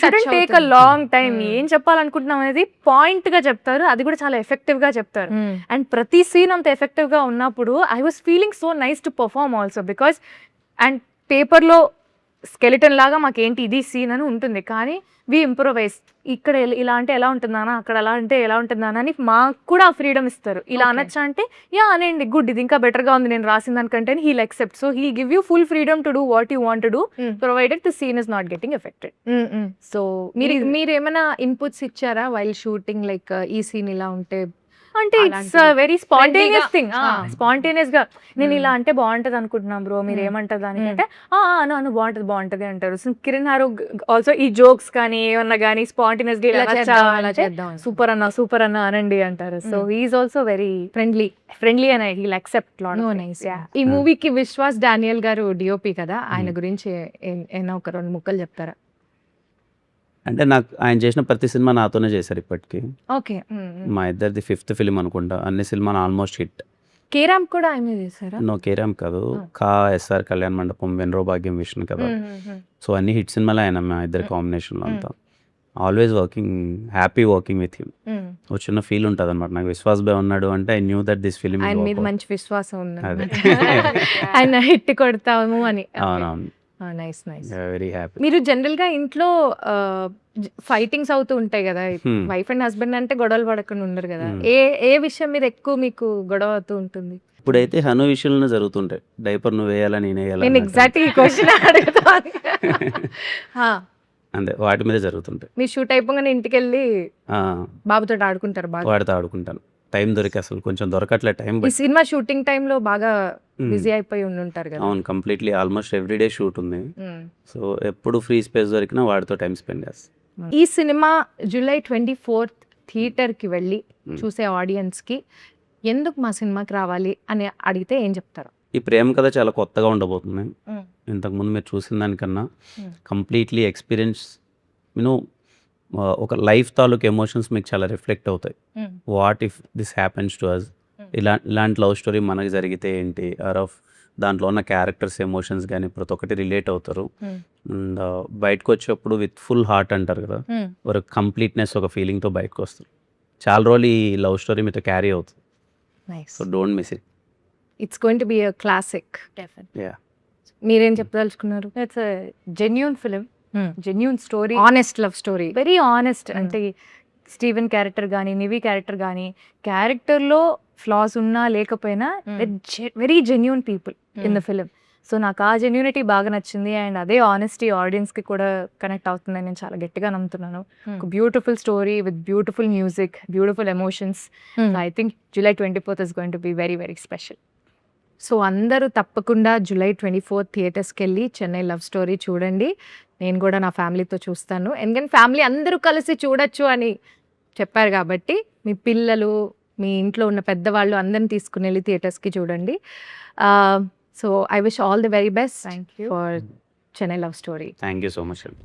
shouldn't take a long time. ఏం చెప్పాలనుకుంటున్నాం అనేది పాయింట్ గా చెప్తారు, అది కూడా చాలా ఎఫెక్టివ్ గా చెప్తారు. అండ్ ప్రతి సీన్ అంత ఎఫెక్టివ్ గా ఉన్నప్పుడు I was feeling so nice to perform also. Because and పేపర్లో స్కెలిటన్ లాగా మాకేంటి ఇది సీన్ అని ఉంటుంది, కానీ వి ఇంప్రొవైజ్. ఇక్కడ ఇలా అంటే ఎలా ఉంటుందానా, అక్కడ అలా అంటే ఎలా ఉంటుందానా అని మాకు కూడా ఫ్రీడమ్ ఇస్తారు. ఇలా అనొచ్చా అంటే యా అనండి, గుడ్, ఇది ఇంకా బెటర్గా ఉంది నేను రాసిన దానికంటే, he'll accept. So he give you full freedom to do what you want to do provided the scene is not getting affected. So
మీరు ఏమైనా ఇన్పుట్స్ ఇచ్చారా వైల్ షూటింగ్, లైక్ ఈ సీన్ ఇలా ఉంటే
అంటే ఇట్స్
అలాంటివి.
Very spontaneous
Friendly
thing.
గా.
స్పాంటేనియస్ గా నేను
Hmm.
ఇలా అంటే బాగుంటది అనుకుంటున్నాం బ్రో, మీరు ఏమంటారు దానికంటే అను బాగుంటది అంటారు. సో కిరణ్ హారు ఆల్సో ఈ జోక్స్ కానీ ఏమన్నా కానీ స్పాంటేనియస్ గా
ఇలా చేద్దాం అలా చేద్దాం
సూపర్ అన్న అనండి అంటారు. So he is also very friendly and he'll accept lot.
No, nice. ఈ మూవీకి విశ్వాస్ డానియల్ గారు డిఓపి కదా, ఆయన గురించి ఏమైనా ఒక 2 ముక్కలు చెప్తారా?
అంటే నాకు ఆయన చేసిన ప్రతి సినిమా నాతోనే చేశారు ఇప్పటికి.
ఓకే.
మా ఇద్దరిది 5th ఫిలిం అనుకుంటా. అన్ని సినిమాలు ఆల్మోస్ట్ హిట్.
కేరామ్ కూడా ఆయన చేశారా?
నో కేరామ్ కాదు, ఎస్ఆర్ కళ్యాణ్ మండపం, వెన్రో భాగ్యం, విష్ణు కదా. సో అన్ని హిట్ సినిమాలు ఆయన మా ఇద్దరి కాంబినేషన్లో అంతా. Always happy working with him. ఒక చిన్న ఫీల్ ఉంటుంది అనమాట నాకు. విశ్వాస్ బాయ్ ఉన్నాడు అంటే I knew that this film.
ఆయన మీద మంచి విశ్వాసం ఉంది
అదే.
ఆయన హిట్ కొడతాము అని.
అవునవును,
నైస్ నైస్.
Very happy.
మీరు జనరల్ గా ఇంట్లో ఫైటింగ్స్ అవుతూ ఉంటాయి కదా, వైఫ్ అండ్ హస్బెండ్ అంటే గొడవలు పడకుండా ఉండరు కదా, ఏ విషయం మీద ఎక్కువ మీకు గొడవ అవుతూ ఉంటుంది?
ఇప్పుడైతే హను విషయంలోనే జరుగుతుంటాయి. డైపర్ నువ్వు వేయాలా నేను వేయాలా
నేను ఎగ్జాక్ట్ ఈ క్వశ్చన్ అడుగుతాను.
అంతే, వాటి మీదే జరుగుతుంటాయి.
మీరు షూట్ అయిపోగానే ఇంటికి వెళ్ళి
ఆ,
బాబుతో ఆడుకుంటారు బాగా?
వాడితో ఆడుకుంటాను. టైం దొరికి అసలు కొంచెం దొరకట్లే టైం.
ఈ సినిమా షూటింగ్ టైంలో బాగా బిజీ అయిపోయి ఉండుంటారు కదా.
అవును, కంప్లీట్లీ ఆల్మోస్ట్ ఎవ్రీడే షూట్ ఉంది. సో ఎప్పుడు ఫ్రీ స్పేస్ దొరికినా వాడితో టైం స్పెండ్ చేస్తాను.
ఈ సినిమా July 24th థియేటర్కి వెళ్ళి చూసే ఆడియన్స్కి ఎందుకు మా సినిమాకి రావాలి అని అడిగితే ఏం చెప్తారు?
ఈ ప్రేమ కథ చాలా కొత్తగా ఉండబోతుంది. ఇంతకుముందు మీరు చూసిన దానికన్నా కంప్లీట్లీ ఎక్స్పీరియన్స్, యూనో ఒక లైఫ్ తాలూకు ఎమోషన్స్ మీకు చాలా రిఫ్లెక్ట్ అవుతాయి. What if this happens to us, ఇలాంటి లవ్ స్టోరీ మనకి జరిగితే ఏంటి, ఆర్ ఆఫ్ దాంట్లో ఉన్న క్యారెక్టర్స్ ఎమోషన్స్ కానీ ప్రతి ఒక్కటి రిలేట్ అవుతారు. అండ్ బయటకు వచ్చేప్పుడు విత్ ఫుల్ హార్ట్ అంటారు కదా, ఒక కంప్లీట్నెస్, ఒక ఫీలింగ్తో బయటకు వస్తారు. చాలా రోజులు ఈ లవ్ స్టోరీ మీతో క్యారీ అవుతుంది. So don't miss it.
It's going to be a classic.
Yeah,
మీరేం చెప్పదలుచుకున్నారు?
It's genuine film, genuine story,
honest love story,
very honest. అంటే స్టీవెన్ క్యారెక్టర్ కానీ నివి క్యారెక్టర్ కానీ క్యారెక్టర్లో ఫ్లాస్ ఉన్నా లేకపోయినా very genuine people in the film. So నాకు ఆ జెన్యూనిటీ బాగా నచ్చింది. అండ్ అదే ఆనెస్టీ ఆడియన్స్కి కూడా కనెక్ట్ అవుతుందని నేను చాలా గట్టిగా నమ్ముతున్నాను. ఒక beautiful story with beautiful music, beautiful emotions. I think July 24th is going to be very very special. So అందరూ తప్పకుండా July 24th థియేటర్స్కి వెళ్ళి చెన్నై లవ్ స్టోరీ చూడండి. నేను కూడా నా ఫ్యామిలీతో చూస్తాను, ఎందుకంటే ఫ్యామిలీ అందరూ కలిసి చూడొచ్చు అని చెప్పారు కాబట్టి మీ పిల్లలు, మీ ఇంట్లో ఉన్న పెద్దవాళ్ళు అందరిని తీసుకుని వెళ్ళి థియేటర్స్కి చూడండి. So I wish all the very best for Chennai love story.
Thank you so much అండి.